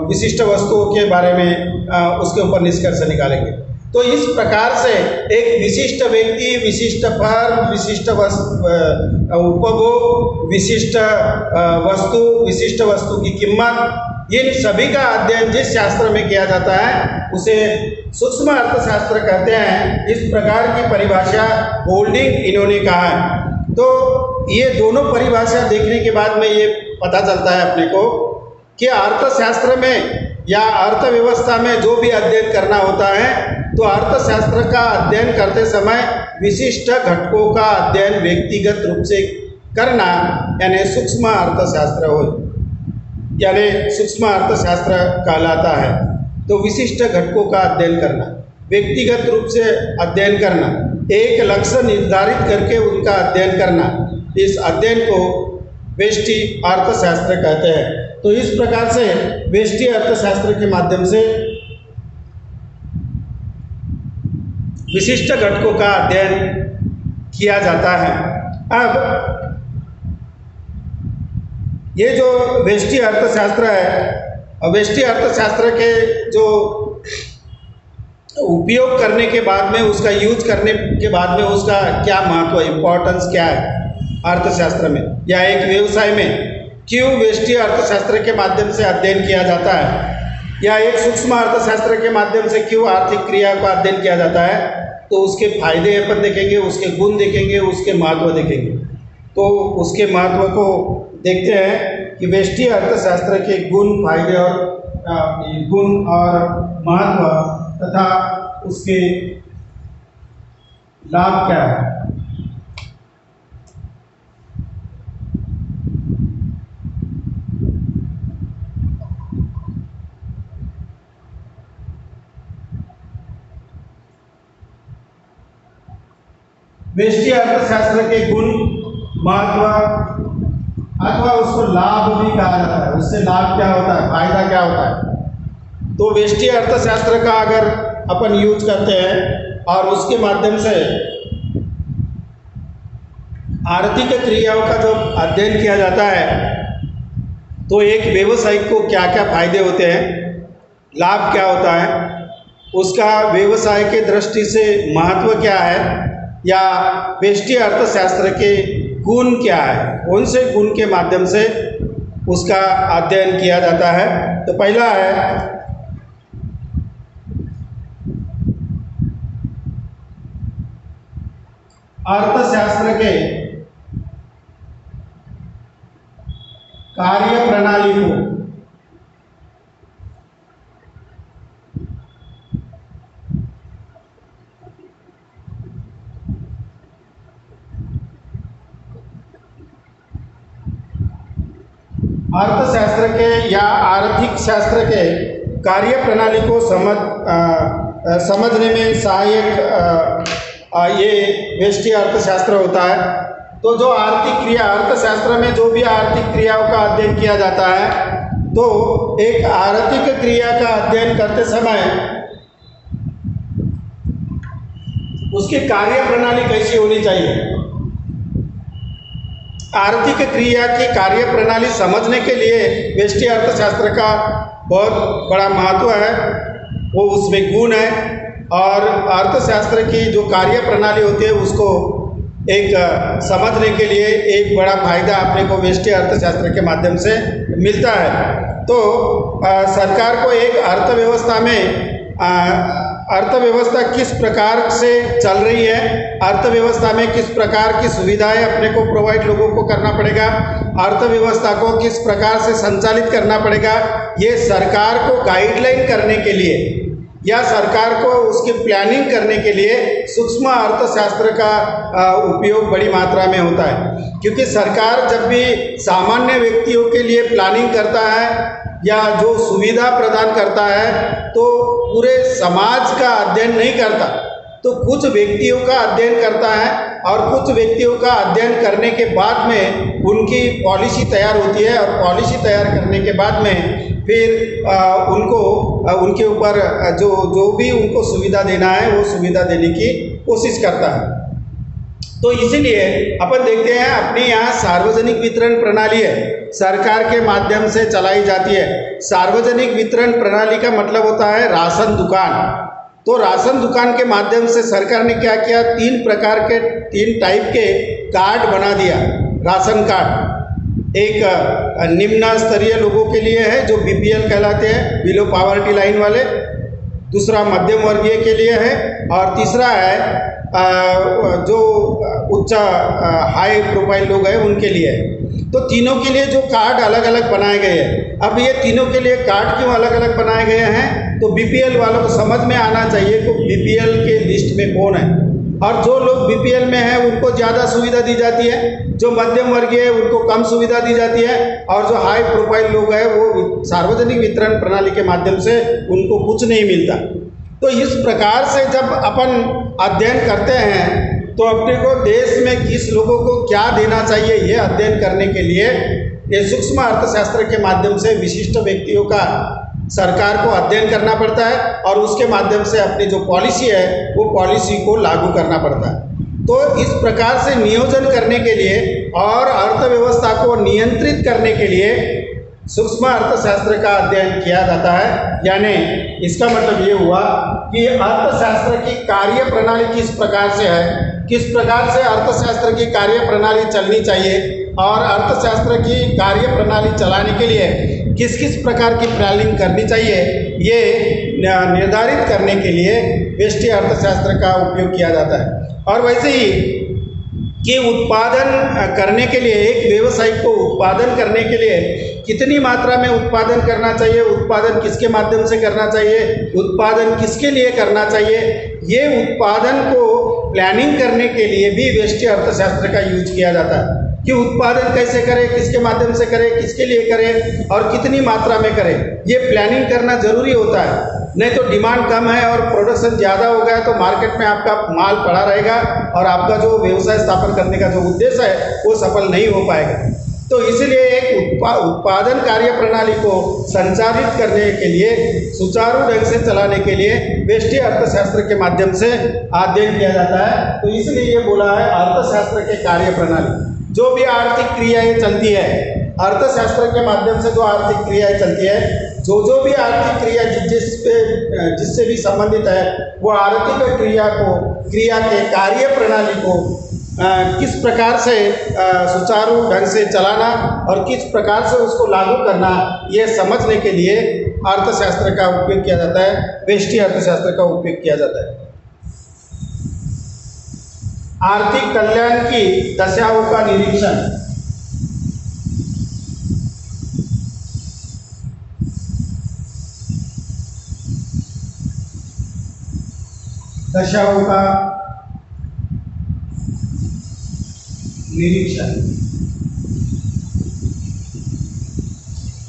विशिष्ट वस्तुओं के बारे में उसके ऊपर निष्कर्ष निकालेंगे। तो इस प्रकार से एक विशिष्ट व्यक्ति, विशिष्ट फर्म, विशिष्ट उपभोग, विशिष्ट वस्तु की कीमत, इन सभी का अध्ययन जिस शास्त्र में किया जाता है उसे सूक्ष्म अर्थशास्त्र कहते हैं। इस प्रकार की परिभाषा गोल्डिंग इन्होंने कहा है। तो ये दोनों परिभाषा देखने के बाद में ये पता चलता है अपने को कि अर्थशास्त्र में या अर्थव्यवस्था में जो भी अध्ययन करना होता है तो अर्थशास्त्र का अध्ययन करते समय विशिष्ट घटकों का अध्ययन व्यक्तिगत रूप से करना यानी सूक्ष्म अर्थशास्त्र हो, यानी सूक्ष्म अर्थशास्त्र कहलाता है। तो विशिष्ट घटकों का अध्ययन करना, व्यक्तिगत रूप से अध्ययन करना, एक लक्ष्य निर्धारित करके उनका अध्ययन करना, इस अध्ययन को व्यष्टि अर्थशास्त्र कहते हैं। तो इस प्रकार से व्यष्टि अर्थशास्त्र के माध्यम से विशिष्ट घटकों का अध्ययन किया जाता है। अब ये जो व्यष्टि अर्थशास्त्र है, व्यष्टि अर्थशास्त्र के जो उपयोग करने के बाद में, उसका यूज करने के बाद में उसका क्या महत्व, इम्पोर्टेंस क्या है अर्थशास्त्र में या एक व्यवसाय में, क्यों व्यष्टि अर्थशास्त्र के माध्यम से अध्ययन किया जाता है, या एक सूक्ष्म अर्थशास्त्र के माध्यम से क्यों आर्थिक क्रिया का अध्ययन किया जाता है, तो उसके फायदे अपन देखेंगे, उसके गुण देखेंगे, उसके महत्व देखेंगे। तो उसके महत्व को देखते हैं कि व्यष्टि अर्थशास्त्र के गुण, फायदे और गुण और महत्व तथा उसके लाभ क्या है। व्यष्टि अर्थशास्त्र के गुण, महत्व अथवा उसको लाभ भी कहा जाता है। उससे लाभ क्या होता है, फायदा क्या होता है। तो व्यष्टि अर्थशास्त्र का अगर अपन यूज करते हैं और उसके माध्यम से आर्थिक क्रियाओं का जब अध्ययन किया जाता है तो एक व्यवसायिक को क्या क्या फायदे होते हैं, लाभ क्या होता है, उसका व्यवसाय के दृष्टि से महत्व क्या है, या व्यष्टि अर्थशास्त्र के गुण क्या है, कौन से गुण के माध्यम से उसका अध्ययन किया जाता है। तो पहला है अर्थशास्त्र के कार्य प्रणाली को अर्थशास्त्र के या आर्थिक शास्त्र के कार्य प्रणाली को समझने में सहायक ये व्यष्टि अर्थशास्त्र होता है। तो जो आर्थिक क्रिया, अर्थशास्त्र में जो भी आर्थिक क्रियाओं का अध्ययन किया जाता है तो एक आर्थिक क्रिया का अध्ययन करते समय उसकी कार्य प्रणाली कैसी होनी चाहिए, आर्थिक क्रिया की कार्य प्रणाली समझने के लिए व्यष्टि अर्थशास्त्र का बहुत बड़ा महत्व है, वो उसमें गुण है। और अर्थशास्त्र की जो कार्य प्रणाली होती है उसको एक समझने के लिए एक बड़ा फायदा अपने को व्यष्टि अर्थशास्त्र के माध्यम से मिलता है। तो सरकार को एक अर्थव्यवस्था में अर्थव्यवस्था किस प्रकार से चल रही है, अर्थव्यवस्था में किस प्रकार की सुविधाएं अपने को प्रोवाइड लोगों को करना पड़ेगा, अर्थव्यवस्था को किस प्रकार से संचालित करना पड़ेगा, ये सरकार को गाइडलाइन करने के लिए या सरकार को उसकी प्लानिंग करने के लिए सूक्ष्म अर्थशास्त्र का उपयोग बड़ी मात्रा में होता है। क्योंकि सरकार जब भी सामान्य व्यक्तियों के लिए प्लानिंग करता है या जो सुविधा प्रदान करता है तो पूरे समाज का अध्ययन नहीं करता, तो कुछ व्यक्तियों का अध्ययन करता है और कुछ व्यक्तियों का अध्ययन करने के बाद में उनकी पॉलिसी तैयार होती है और पॉलिसी तैयार करने के बाद में फिर उनको उनके ऊपर जो भी उनको सुविधा देना है वो सुविधा देने की कोशिश करता है। तो इसीलिए अपन देखते हैं अपने यहाँ सार्वजनिक वितरण प्रणाली है, सरकार के माध्यम से चलाई जाती है। सार्वजनिक वितरण प्रणाली का मतलब होता है राशन दुकान। तो राशन दुकान के माध्यम से सरकार ने क्या किया, तीन टाइप के कार्ड बना दिया। राशन कार्ड एक निम्न स्तरीय लोगों के लिए है जो बीपीएल कहलाते हैं, बिलो पॉवर्टी लाइन वाले, दूसरा मध्यम वर्गीय के लिए है और तीसरा है जो उच्च हाई प्रोफाइल लोग हैं उनके लिए है। तो तीनों के लिए जो कार्ड अलग अलग बनाए गए हैं। अब ये तीनों के लिए कार्ड क्यों अलग अलग बनाए गए हैं, तो बीपीएल वालों को समझ में आना चाहिए कि बीपीएल के लिस्ट में कौन है, और जो लोग बीपीएल में हैं उनको ज़्यादा सुविधा दी जाती है, जो मध्यम वर्गीय है उनको कम सुविधा दी जाती है, और जो हाई प्रोफाइल लोग हैं वो सार्वजनिक वितरण प्रणाली के माध्यम से उनको कुछ नहीं मिलता। तो इस प्रकार से जब अपन अध्ययन करते हैं तो अपने को देश में किस लोगों को क्या देना चाहिए, ये अध्ययन करने के लिए ये सूक्ष्म अर्थशास्त्र के माध्यम से विशिष्ट व्यक्तियों का सरकार को अध्ययन करना पड़ता है और उसके माध्यम से अपनी जो पॉलिसी है वो पॉलिसी को लागू करना पड़ता है। तो इस प्रकार से नियोजन करने के लिए और अर्थव्यवस्था को नियंत्रित करने के लिए सूक्ष्म अर्थशास्त्र का अध्ययन किया जाता है। यानी इसका मतलब ये हुआ कि अर्थशास्त्र की कार्य प्रणाली किस प्रकार से है, किस प्रकार से अर्थशास्त्र की कार्य प्रणाली चलनी चाहिए और अर्थशास्त्र की कार्य प्रणाली चलाने के लिए किस किस प्रकार की प्लानिंग करनी चाहिए, ये निर्धारित करने के लिए व्यष्टि अर्थशास्त्र का उपयोग किया जाता है। और वैसे ही कि उत्पादन करने के लिए, एक व्यवसायिक को उत्पादन करने के लिए कितनी मात्रा में उत्पादन करना चाहिए, उत्पादन किसके माध्यम से करना चाहिए, उत्पादन किसके लिए करना चाहिए, ये उत्पादन को प्लानिंग करने के लिए भी व्यष्टि अर्थशास्त्र का यूज किया जाता है कि उत्पादन कैसे करें, किसके माध्यम से करें, किसके लिए करें और कितनी मात्रा में करें। ये प्लानिंग करना जरूरी होता है, नहीं तो डिमांड कम है और प्रोडक्शन ज़्यादा हो गया तो मार्केट में आपका माल पड़ा रहेगा और आपका जो व्यवसाय स्थापन करने का जो उद्देश्य है वो सफल नहीं हो पाएगा। तो इसलिए एक उत्पादन कार्य प्रणाली को संचालित करने के लिए, सुचारू ढंग से चलाने के लिए व्यष्टि अर्थशास्त्र के माध्यम से अध्ययन किया जाता है। तो इसलिए ये बोला है अर्थशास्त्र के कार्य प्रणाली। जो भी आर्थिक क्रियाएं चलती है, अर्थशास्त्र के माध्यम से जो आर्थिक क्रियाएं चलती है, जो भी आर्थिक क्रिया जिससे भी संबंधित है, वो आर्थिक क्रिया के कार्य प्रणाली को किस प्रकार से सुचारू ढंग से चलाना और किस प्रकार से उसको लागू करना, ये समझने के लिए अर्थशास्त्र का उपयोग किया जाता है, व्यष्टि अर्थशास्त्र का उपयोग किया जाता है। आर्थिक कल्याण की दशाओं का निरीक्षण। दशाओं का निरीक्षण।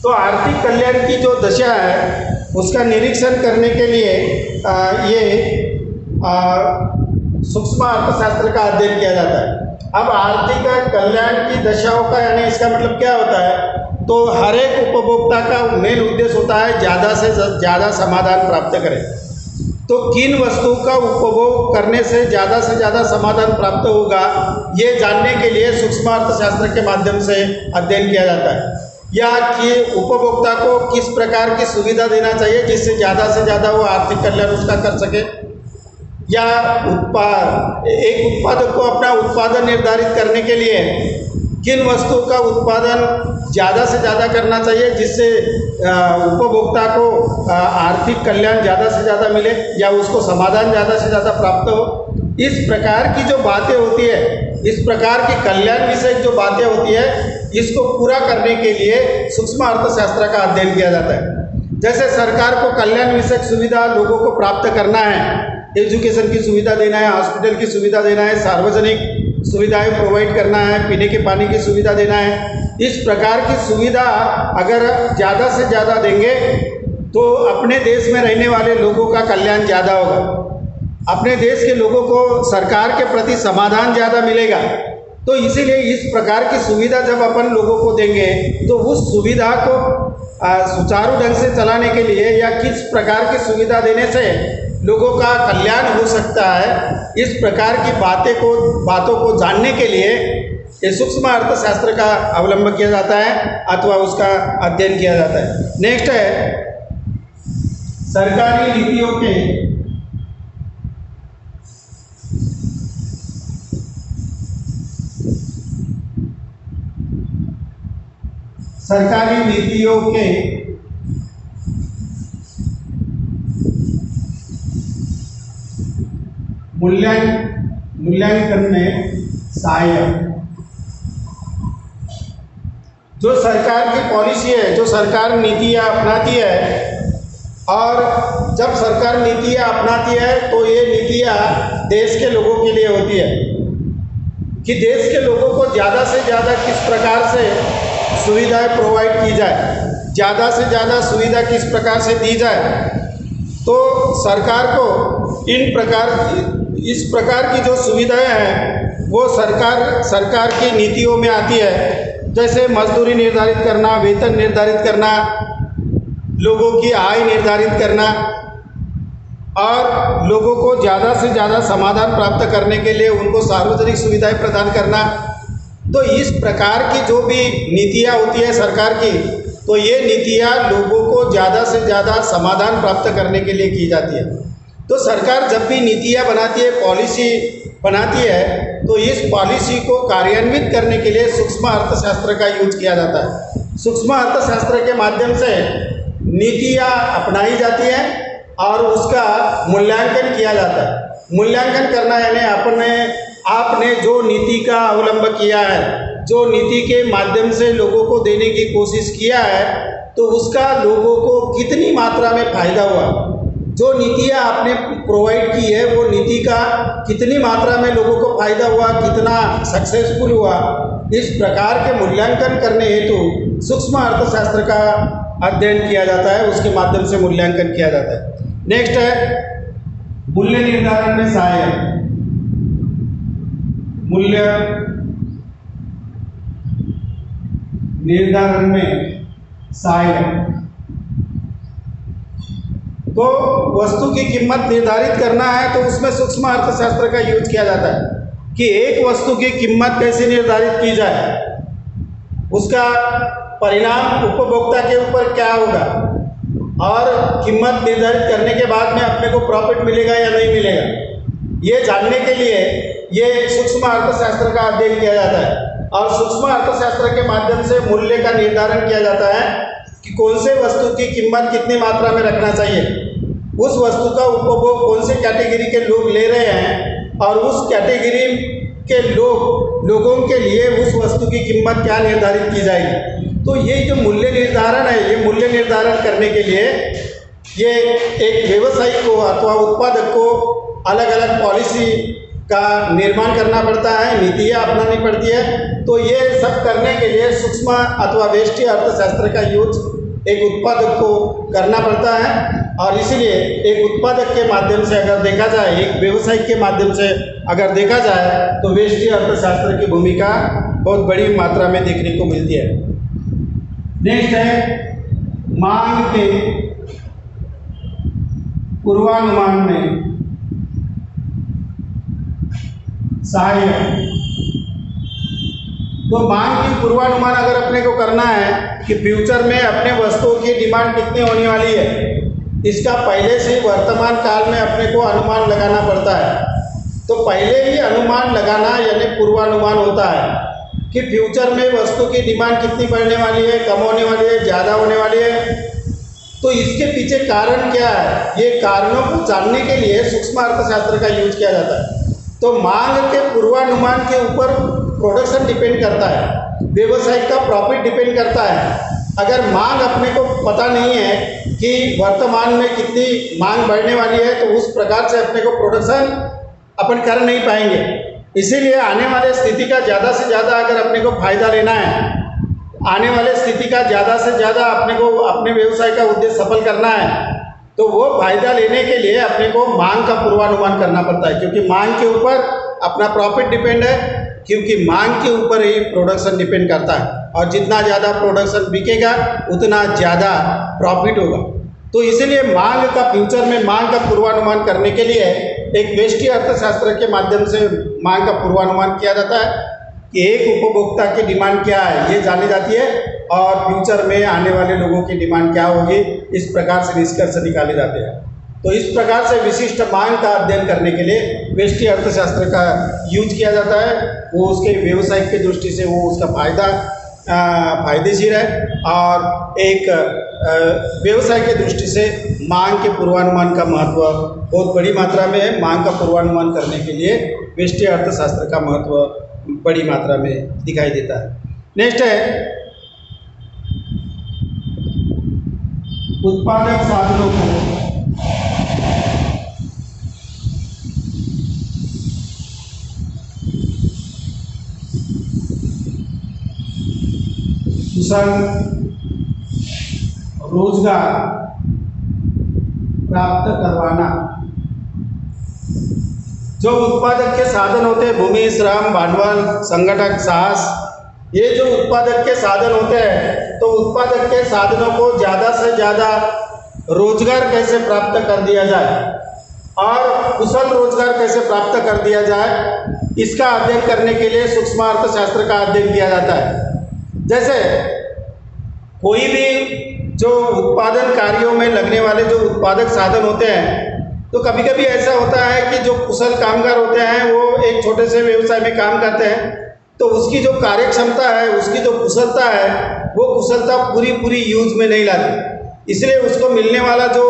तो आर्थिक कल्याण की जो दशा है उसका निरीक्षण करने के लिए ये सूक्ष्म अर्थशास्त्र का अध्ययन किया जाता है। अब आर्थिक कल्याण की दशाओं का यानी इसका मतलब क्या होता है, तो हर एक उपभोक्ता का मेन उद्देश्य होता है ज़्यादा से ज़्यादा समाधान प्राप्त करें। तो किन वस्तुओं का उपभोग करने से ज़्यादा समाधान प्राप्त होगा, ये जानने के लिए सूक्ष्म अर्थशास्त्र के माध्यम से अध्ययन किया जाता है। या कि उपभोक्ता को किस प्रकार की सुविधा देना चाहिए जिससे से ज़्यादा वो आर्थिक कल्याण उसका कर सके, या एक उत्पादक को अपना उत्पादन निर्धारित करने के लिए किन वस्तुओं का उत्पादन ज़्यादा से ज़्यादा करना चाहिए जिससे उपभोक्ता को आर्थिक कल्याण ज़्यादा से ज़्यादा मिले या उसको समाधान ज़्यादा से ज़्यादा प्राप्त हो। इस प्रकार की जो बातें होती है, इस प्रकार की कल्याण विषय जो बातें होती है, इसको पूरा करने के लिए सूक्ष्म अर्थशास्त्र का अध्ययन किया जाता है। जैसे सरकार को कल्याण विषयक सुविधा लोगों को प्राप्त करना है, एजुकेशन की सुविधा देना है, हॉस्पिटल की सुविधा देना है, सार्वजनिक सुविधाएं प्रोवाइड करना है, पीने के पानी की सुविधा देना है। इस प्रकार की सुविधा अगर ज़्यादा से ज़्यादा देंगे तो अपने देश में रहने वाले लोगों का कल्याण ज़्यादा होगा, अपने देश के लोगों को सरकार के प्रति समाधान ज़्यादा मिलेगा। तो इसीलिए इस प्रकार की सुविधा जब अपन लोगों को देंगे तो उस सुविधा को सुचारू ढंग से चलाने के लिए या किस प्रकार की सुविधा देने से लोगों का कल्याण हो सकता है, इस प्रकार की बातों को जानने के लिए ये सूक्ष्म अर्थशास्त्र का अवलंबन किया जाता है अथवा उसका अध्ययन किया जाता है। नेक्स्ट है सरकारी नीतियों के मूल्यांकन में सहायक। जो सरकार की पॉलिसी है, जो सरकार नीतियाँ अपनाती है, और जब सरकार नीतियाँ अपनाती है तो ये नीतियाँ देश के लोगों के लिए होती है कि देश के लोगों को ज़्यादा से ज़्यादा किस प्रकार से सुविधाएं प्रोवाइड की जाए, ज़्यादा से ज़्यादा सुविधा किस प्रकार से दी जाए। तो सरकार को इस प्रकार की जो सुविधाएं हैं वो सरकार की नीतियों में आती है। जैसे मजदूरी निर्धारित करना, वेतन निर्धारित करना, लोगों की आय निर्धारित करना और लोगों को ज़्यादा से ज़्यादा समाधान प्राप्त करने के लिए उनको सार्वजनिक सुविधाएं प्रदान करना। तो इस प्रकार की जो भी नीतियाँ होती है सरकार की, तो ये नीतियाँ लोगों को ज़्यादा से ज़्यादा समाधान प्राप्त करने के लिए की जाती है। तो सरकार जब भी नीतियाँ बनाती है, पॉलिसी बनाती है, तो इस पॉलिसी को कार्यान्वित करने के लिए सूक्ष्म अर्थशास्त्र का यूज किया जाता है। सूक्ष्म अर्थशास्त्र के माध्यम से नीतियाँ अपनाई जाती हैं और उसका मूल्यांकन किया जाता है। मूल्यांकन करना यानी आपने जो नीति का अवलंब किया है, जो नीति के माध्यम से लोगों को देने की कोशिश किया है, तो उसका लोगों को कितनी मात्रा में फायदा हुआ, जो नीतियाँ आपने प्रोवाइड की है वो नीति का कितनी मात्रा में लोगों को फायदा हुआ, कितना सक्सेसफुल हुआ, इस प्रकार के मूल्यांकन करने हेतु सूक्ष्म अर्थशास्त्र का अध्ययन किया जाता है, उसके माध्यम से मूल्यांकन किया जाता है। नेक्स्ट है मूल्य निर्धारण में सहायक। मूल्य निर्धारण में सहायक तो वस्तु की कीमत निर्धारित करना है तो उसमें सूक्ष्म अर्थशास्त्र का यूज किया जाता है कि एक वस्तु की कीमत कैसे निर्धारित की जाए, उसका परिणाम उपभोक्ता के ऊपर क्या होगा और कीमत निर्धारित करने के बाद में अपने को प्रॉफिट मिलेगा या नहीं मिलेगा, ये जानने के लिए ये सूक्ष्म अर्थशास्त्र का अध्ययन किया जाता है। और सूक्ष्म अर्थशास्त्र के माध्यम से मूल्य का निर्धारण किया जाता है कि कौन से वस्तु की कीमत कितनी मात्रा में रखना चाहिए, उस वस्तु का उपभोग कौन से कैटेगरी के लोग ले रहे हैं और उस कैटेगरी के लोगों के लिए उस वस्तु की कीमत क्या निर्धारित की जाएगी। तो ये जो मूल्य निर्धारण है, ये मूल्य निर्धारण करने के लिए ये एक व्यवसायी को अथवा उत्पादक को अलग अलग पॉलिसी का निर्माण करना पड़ता है, नीतियाँ अपनानी पड़ती है। तो ये सब करने के लिए सूक्ष्म अथवा व्यष्टि अर्थशास्त्र का यूज एक उत्पादक को करना पड़ता है। और इसीलिए एक उत्पादक के माध्यम से अगर देखा जाए, एक व्यवसायी के माध्यम से अगर देखा जाए तो व्यष्टि अर्थशास्त्र की भूमिका बहुत बड़ी मात्रा में देखने को मिलती है। नेक्स्ट है मांग के पूर्वानुमान में सहायक। तो मांग की पूर्वानुमान अगर अपने को करना है कि फ्यूचर में अपने वस्तुओं की डिमांड कितनी होने वाली है, इसका पहले से ही वर्तमान काल में अपने को अनुमान लगाना पड़ता है। तो पहले ही अनुमान लगाना यानी पूर्वानुमान होता है कि फ्यूचर में वस्तु की डिमांड कितनी बढ़ने वाली है, कम होने वाली है, ज़्यादा होने वाली है। तो इसके पीछे कारण क्या है, ये कारणों को जानने के लिए सूक्ष्म अर्थशास्त्र का यूज किया जाता है। तो मांग के पूर्वानुमान के ऊपर प्रोडक्शन डिपेंड करता है, व्यवसाय का प्रॉफिट डिपेंड करता है। अगर मांग अपने को पता नहीं है कि कि वर्तमान में कितनी मांग बढ़ने वाली है, तो उस प्रकार से अपने को प्रोडक्शन अपन कर नहीं पाएंगे। इसीलिए आने वाले स्थिति का ज़्यादा से ज़्यादा अगर अपने को फायदा लेना है, आने वाले स्थिति का ज़्यादा से ज़्यादा अपने को अपने व्यवसाय का उद्देश्य सफल करना है, तो वो फायदा लेने के लिए अपने को मांग का पूर्वानुमान करना पड़ता है, क्योंकि मांग के ऊपर अपना प्रॉफिट डिपेंड है, क्योंकि मांग के ऊपर ही प्रोडक्शन डिपेंड करता है, और जितना ज़्यादा प्रोडक्शन बिकेगा उतना ज़्यादा प्रॉफिट होगा। तो इसीलिए मांग का फ्यूचर में मांग का पूर्वानुमान करने के लिए एक व्यष्टि अर्थशास्त्र के माध्यम से मांग का पूर्वानुमान किया जाता है कि एक उपभोक्ता की डिमांड क्या है ये जानी जाती है, और फ्यूचर में आने वाले लोगों की डिमांड क्या होगी, इस प्रकार से निष्कर्ष निकाले जाते हैं। तो इस प्रकार से विशिष्ट मांग का अध्ययन करने के लिए व्यष्टि अर्थशास्त्र का यूज किया जाता है। वो उसके व्यवसायिक की दृष्टि से वो उसका फायदेशीर है, और एक व्यवसाय की दृष्टि से मांग के पूर्वानुमान का महत्व बहुत बड़ी मात्रा में है। मांग का पूर्वानुमान करने के लिए व्यष्टि अर्थशास्त्र का महत्व बड़ी मात्रा में दिखाई देता है। नेक्स्ट है उत्पादक साधनों को कुशल रोजगार प्राप्त करवाना। जो उत्पादक के साधन होते हैं, भूमि, श्रम, भांडवल, संगठक, साहस, ये जो उत्पादक के साधन होते हैं, तो उत्पादक के साधनों को ज़्यादा से ज़्यादा रोजगार कैसे प्राप्त कर दिया जाए और कुशल रोजगार कैसे प्राप्त कर दिया जाए, इसका अध्ययन करने के लिए सूक्ष्म अर्थशास्त्र का अध्ययन किया जाता है। जैसे कोई भी जो उत्पादन कार्यों में लगने वाले जो उत्पादक साधन होते हैं, तो कभी कभी ऐसा होता है कि जो कुशल कामगार होते हैं वो एक छोटे से व्यवसाय में काम करते हैं, तो उसकी जो कार्य क्षमता है, उसकी जो कुशलता है, वो कुशलता पूरी यूज में नहीं लाती, इसलिए उसको मिलने वाला जो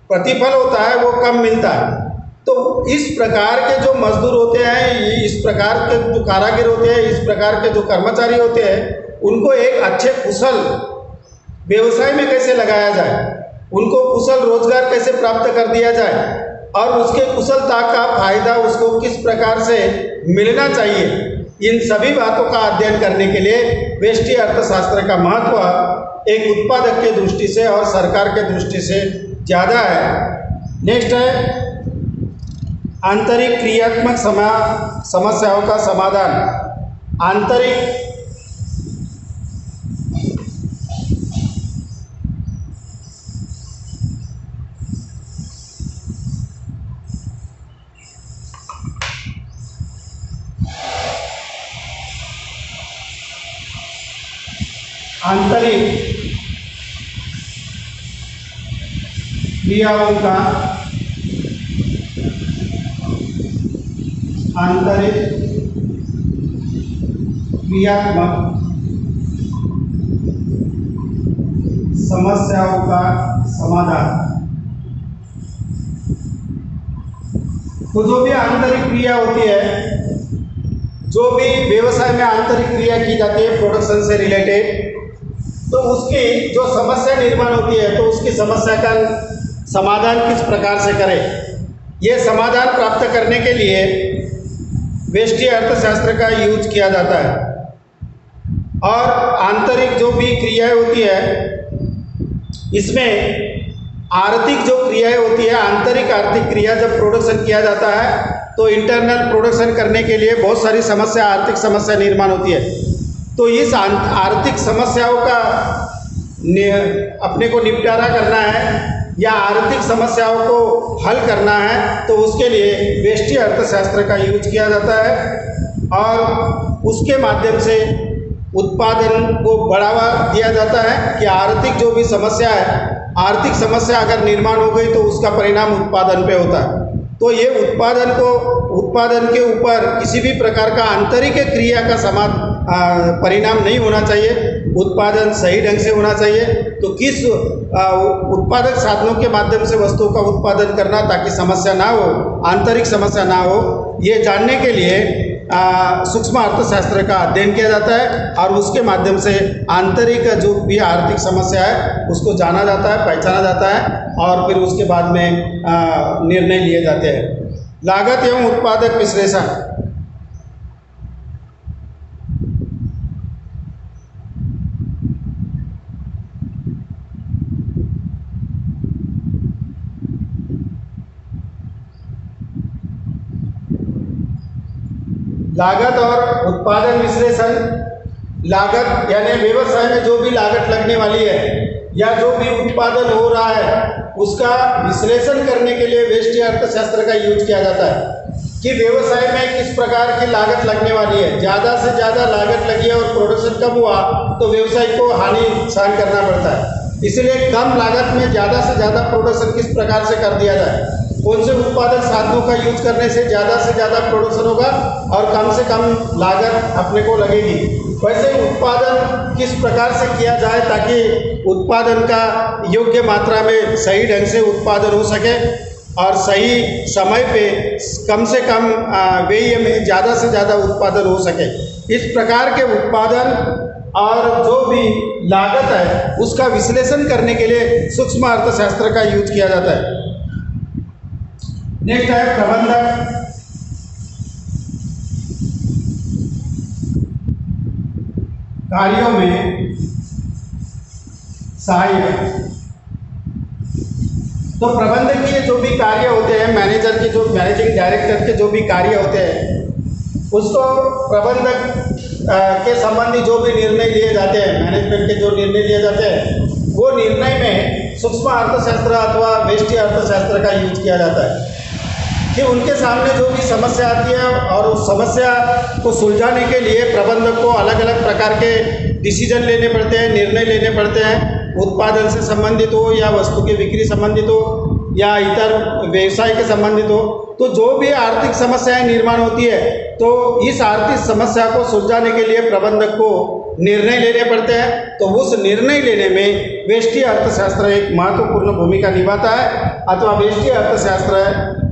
प्रतिफल होता है वो कम मिलता है। तो इस प्रकार के जो मजदूर होते हैं, इस प्रकार के जो कारागिर होते हैं, इस प्रकार के जो कर्मचारी होते हैं, उनको एक अच्छे कुशल व्यवसाय में कैसे लगाया जाए, उनको कुशल रोजगार कैसे प्राप्त कर दिया जाए, और उसके कुशलता का फायदा उसको किस प्रकार से मिलना चाहिए, इन सभी बातों का अध्ययन करने के लिए व्यष्टि अर्थशास्त्र का महत्व एक उत्पादक के दृष्टि से और सरकार के दृष्टि से ज़्यादा है। नेक्स्ट है आंतरिक क्रियात्मक समस्याओं का समाधान। आंतरिक क्रियाओं का आंतरिक क्रियात्मक समस्याओं का समाधान। तो जो भी आंतरिक क्रिया होती है, जो भी व्यवसाय में आंतरिक क्रिया की जाती है प्रोडक्शन से रिलेटेड, तो उसकी जो समस्या निर्माण होती है, तो उसकी समस्या का समाधान किस प्रकार से करें, ये समाधान प्राप्त करने के लिए व्यष्टि अर्थशास्त्र का यूज किया जाता है। और आंतरिक जो भी क्रियाएं होती है, इसमें आर्थिक जो क्रियाएं होती है, आंतरिक आर्थिक क्रिया जब प्रोडक्शन किया जाता है, तो इंटरनल प्रोडक्शन करने के लिए बहुत सारी समस्या, आर्थिक समस्या निर्माण होती है। तो इस आर्थिक समस्याओं का अपने को निपटारा करना है या आर्थिक समस्याओं को हल करना है, तो उसके लिए व्यष्टि अर्थशास्त्र का यूज किया जाता है, और उसके माध्यम से उत्पादन को बढ़ावा दिया जाता है कि आर्थिक जो भी समस्या है, आर्थिक समस्या अगर निर्माण हो गई तो उसका परिणाम उत्पादन पे होता है। तो ये उत्पादन के ऊपर किसी भी प्रकार का आंतरिक क्रिया का परिणाम नहीं होना चाहिए, उत्पादन सही ढंग से होना चाहिए। तो किस उत्पादक साधनों के माध्यम से वस्तुओं का उत्पादन करना ताकि समस्या ना हो, आंतरिक समस्या ना हो, ये जानने के लिए सूक्ष्म अर्थशास्त्र का अध्ययन किया जाता है और उसके माध्यम से आंतरिक जो भी आर्थिक समस्या है उसको जाना जाता है, पहचाना जाता है और फिर उसके बाद में निर्णय लिए जाते हैं। लागत एवं उत्पादक विश्लेषण। लागत और उत्पादन विश्लेषण। लागत यानी व्यवसाय में जो भी लागत लगने वाली है या जो भी उत्पादन हो रहा है उसका विश्लेषण करने के लिए व्यष्टि अर्थशास्त्र का यूज किया जाता है कि व्यवसाय में किस प्रकार की लागत लगने वाली है। ज़्यादा से ज़्यादा लागत लगी है और प्रोडक्शन कम हुआ तो व्यवसाय को हानि सहन करना पड़ता है। इसलिए कम लागत में ज़्यादा से ज़्यादा प्रोडक्शन किस प्रकार से कर दिया जाए, कौन से उत्पादन साधनों का यूज करने से ज़्यादा प्रोडक्शन होगा और कम से कम लागत अपने को लगेगी, वैसे उत्पादन किस प्रकार से किया जाए ताकि उत्पादन का योग्य मात्रा में सही ढंग से उत्पादन हो सके और सही समय पे कम से कम व्यय में ज़्यादा से ज़्यादा उत्पादन हो सके। इस प्रकार के उत्पादन और जो भी लागत है उसका विश्लेषण करने के लिए सूक्ष्म अर्थशास्त्र का यूज किया जाता है। नेक्स्ट है प्रबंधक। कार्यों में सहायक। तो प्रबंधकीय जो भी कार्य होते हैं, मैनेजर के जो मैनेजिंग डायरेक्टर के जो भी कार्य होते हैं उसको प्रबंधक के संबंधी जो भी निर्णय लिए जाते हैं, मैनेजमेंट के जो निर्णय लिए जाते हैं वो निर्णय में सूक्ष्म अर्थशास्त्र अथवा व्यष्टि अर्थशास्त्र का यूज किया जाता है कि उनके सामने जो भी समस्या आती है और उस समस्या को सुलझाने के लिए प्रबंधक को अलग अलग प्रकार के डिसीजन लेने पड़ते हैं, निर्णय लेने पड़ते हैं। उत्पादन से संबंधित हो या वस्तु की बिक्री संबंधित हो या इतर व्यवसाय के संबंधित हो, तो जो भी आर्थिक समस्याएं निर्माण होती है तो इस आर्थिक समस्या को सुलझाने के लिए प्रबंधक को निर्णय लेने पड़ते हैं। तो उस निर्णय लेने में व्यष्टि अर्थशास्त्र एक महत्वपूर्ण भूमिका निभाता है अथवा व्यष्टि अर्थशास्त्र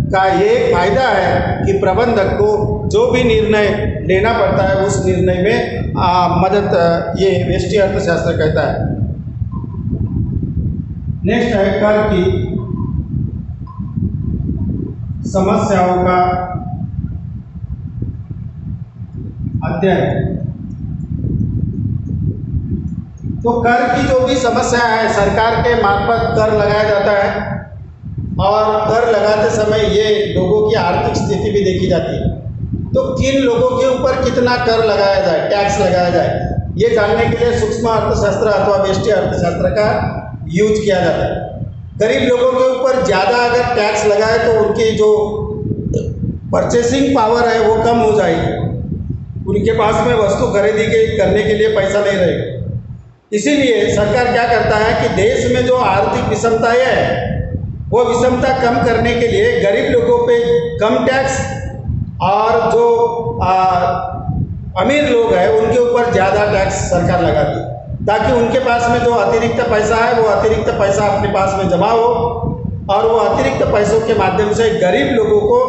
का ये फायदा है कि प्रबंधक को जो भी निर्णय लेना पड़ता है उस निर्णय में मदद ये व्यष्टि अर्थशास्त्र कहता है। नेक्स्ट है कर की समस्याओं का अध्ययन। तो कर की जो भी समस्या है, सरकार के मार्फत कर लगाया जाता है और कर लगाते समय ये लोगों की आर्थिक स्थिति भी देखी जाती है। तो किन लोगों के ऊपर कितना कर लगाया जाए, टैक्स लगाया जाए, ये जानने के लिए सूक्ष्म अर्थशास्त्र अथवा व्यष्टि अर्थशास्त्र का यूज किया जाता है। गरीब लोगों के ऊपर ज़्यादा अगर टैक्स लगाए तो उनकी जो परचेसिंग पावर है वो कम हो जाएगी, उनके पास में वस्तु खरीदी करने के लिए पैसा नहीं रहेगा। इसीलिए सरकार क्या करता है कि देश में जो आर्थिक विषमताएं है वो विषमता कम करने के लिए गरीब लोगों पे कम टैक्स और जो अमीर लोग हैं उनके ऊपर ज़्यादा टैक्स सरकार लगाती है ताकि उनके पास में जो अतिरिक्त पैसा है वो अतिरिक्त पैसा अपने पास में जमा हो और वो अतिरिक्त पैसों के माध्यम से गरीब लोगों को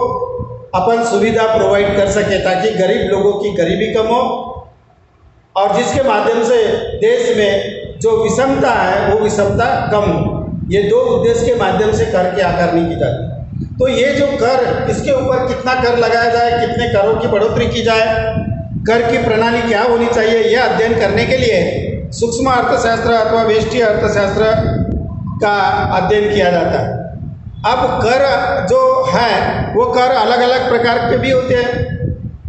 अपन सुविधा प्रोवाइड कर सके ताकि गरीब लोगों की गरीबी कम हो और जिसके माध्यम से देश में जो विषमता है वो विषमता कम हो। ये दो उद्देश्य के माध्यम से कर की आकारणी की जाती है। तो ये जो कर, इसके ऊपर कितना कर लगाया जाए, कितने करों की बढ़ोतरी की जाए, कर की प्रणाली क्या होनी चाहिए, यह अध्ययन करने के लिए सूक्ष्म अर्थशास्त्र अथवा व्यष्टि अर्थशास्त्र का अध्ययन किया जाता है। अब कर जो है वो कर अलग अलग प्रकार के भी होते हैं।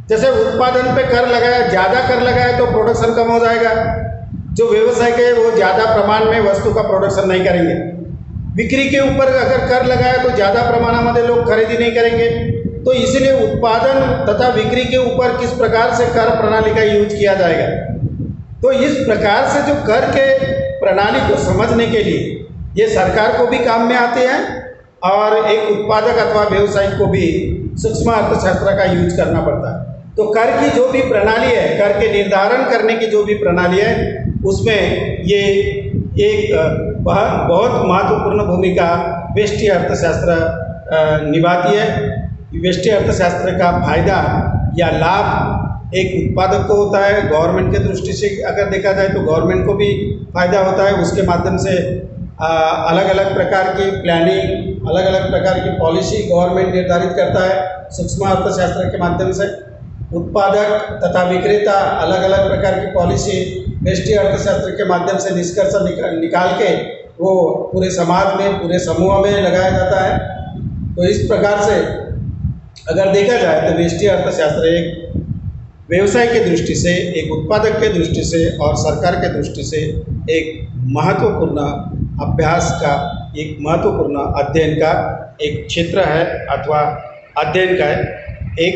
जैसे उत्पादन पे कर लगाया, ज़्यादा कर लगाया तो प्रोडक्शन कम हो जाएगा, जो व्यवसाय के वो ज़्यादा प्रमाण में वस्तू का प्रोडक्शन नहीं करेंगे। बिक्री के ऊपर अगर कर लगाया तो ज़्यादा प्रमाणामध्ये लोग खरीदी नहीं करेंगे। तो इसलिए उत्पादन तथा बिक्री के ऊपर किस प्रकार से कर प्रणाली का यूज किया जाएगा। तो इस प्रकार से जो कर के प्रणाली को समझने के लिए ये सरकार को भी काम में आते हैं और एक उत्पादक अथवा व्यवसायिक को भी सूक्ष्म अर्थशास्त्र का यूज करना पड़ता है। तो कर की जो भी प्रणाली है, कर के निर्धारण करने की जो भी प्रणाली है, उसमें ये एक बहुत महत्वपूर्ण भूमिका व्यष्टि अर्थशास्त्र निभाती है। व्यष्टि अर्थशास्त्र का फायदा या लाभ एक उत्पादक को होता है। गवर्नमेंट के दृष्टि से अगर देखा जाए तो गवर्नमेंट को भी फ़ायदा होता है, उसके माध्यम से अलग अलग प्रकार की प्लानिंग, अलग अलग प्रकार की पॉलिसी गवर्नमेंट निर्धारित करता है सूक्ष्म अर्थशास्त्र के माध्यम से। उत्पादक तथा विक्रेता अलग अलग प्रकार की पॉलिसी व्यष्टि अर्थशास्त्र के माध्यम से निष्कर्ष निकाल के वो पूरे समाज में, पूरे समूह में लगाया जाता है। तो इस प्रकार से अगर देखा जाए तो व्यष्टि अर्थशास्त्र एक व्यवसाय की दृष्टि से, एक उत्पादक के दृष्टि से और सरकार के दृष्टि से एक महत्वपूर्ण अभ्यास का, एक महत्वपूर्ण अध्ययन का एक क्षेत्र है अथवा अध्ययन का एक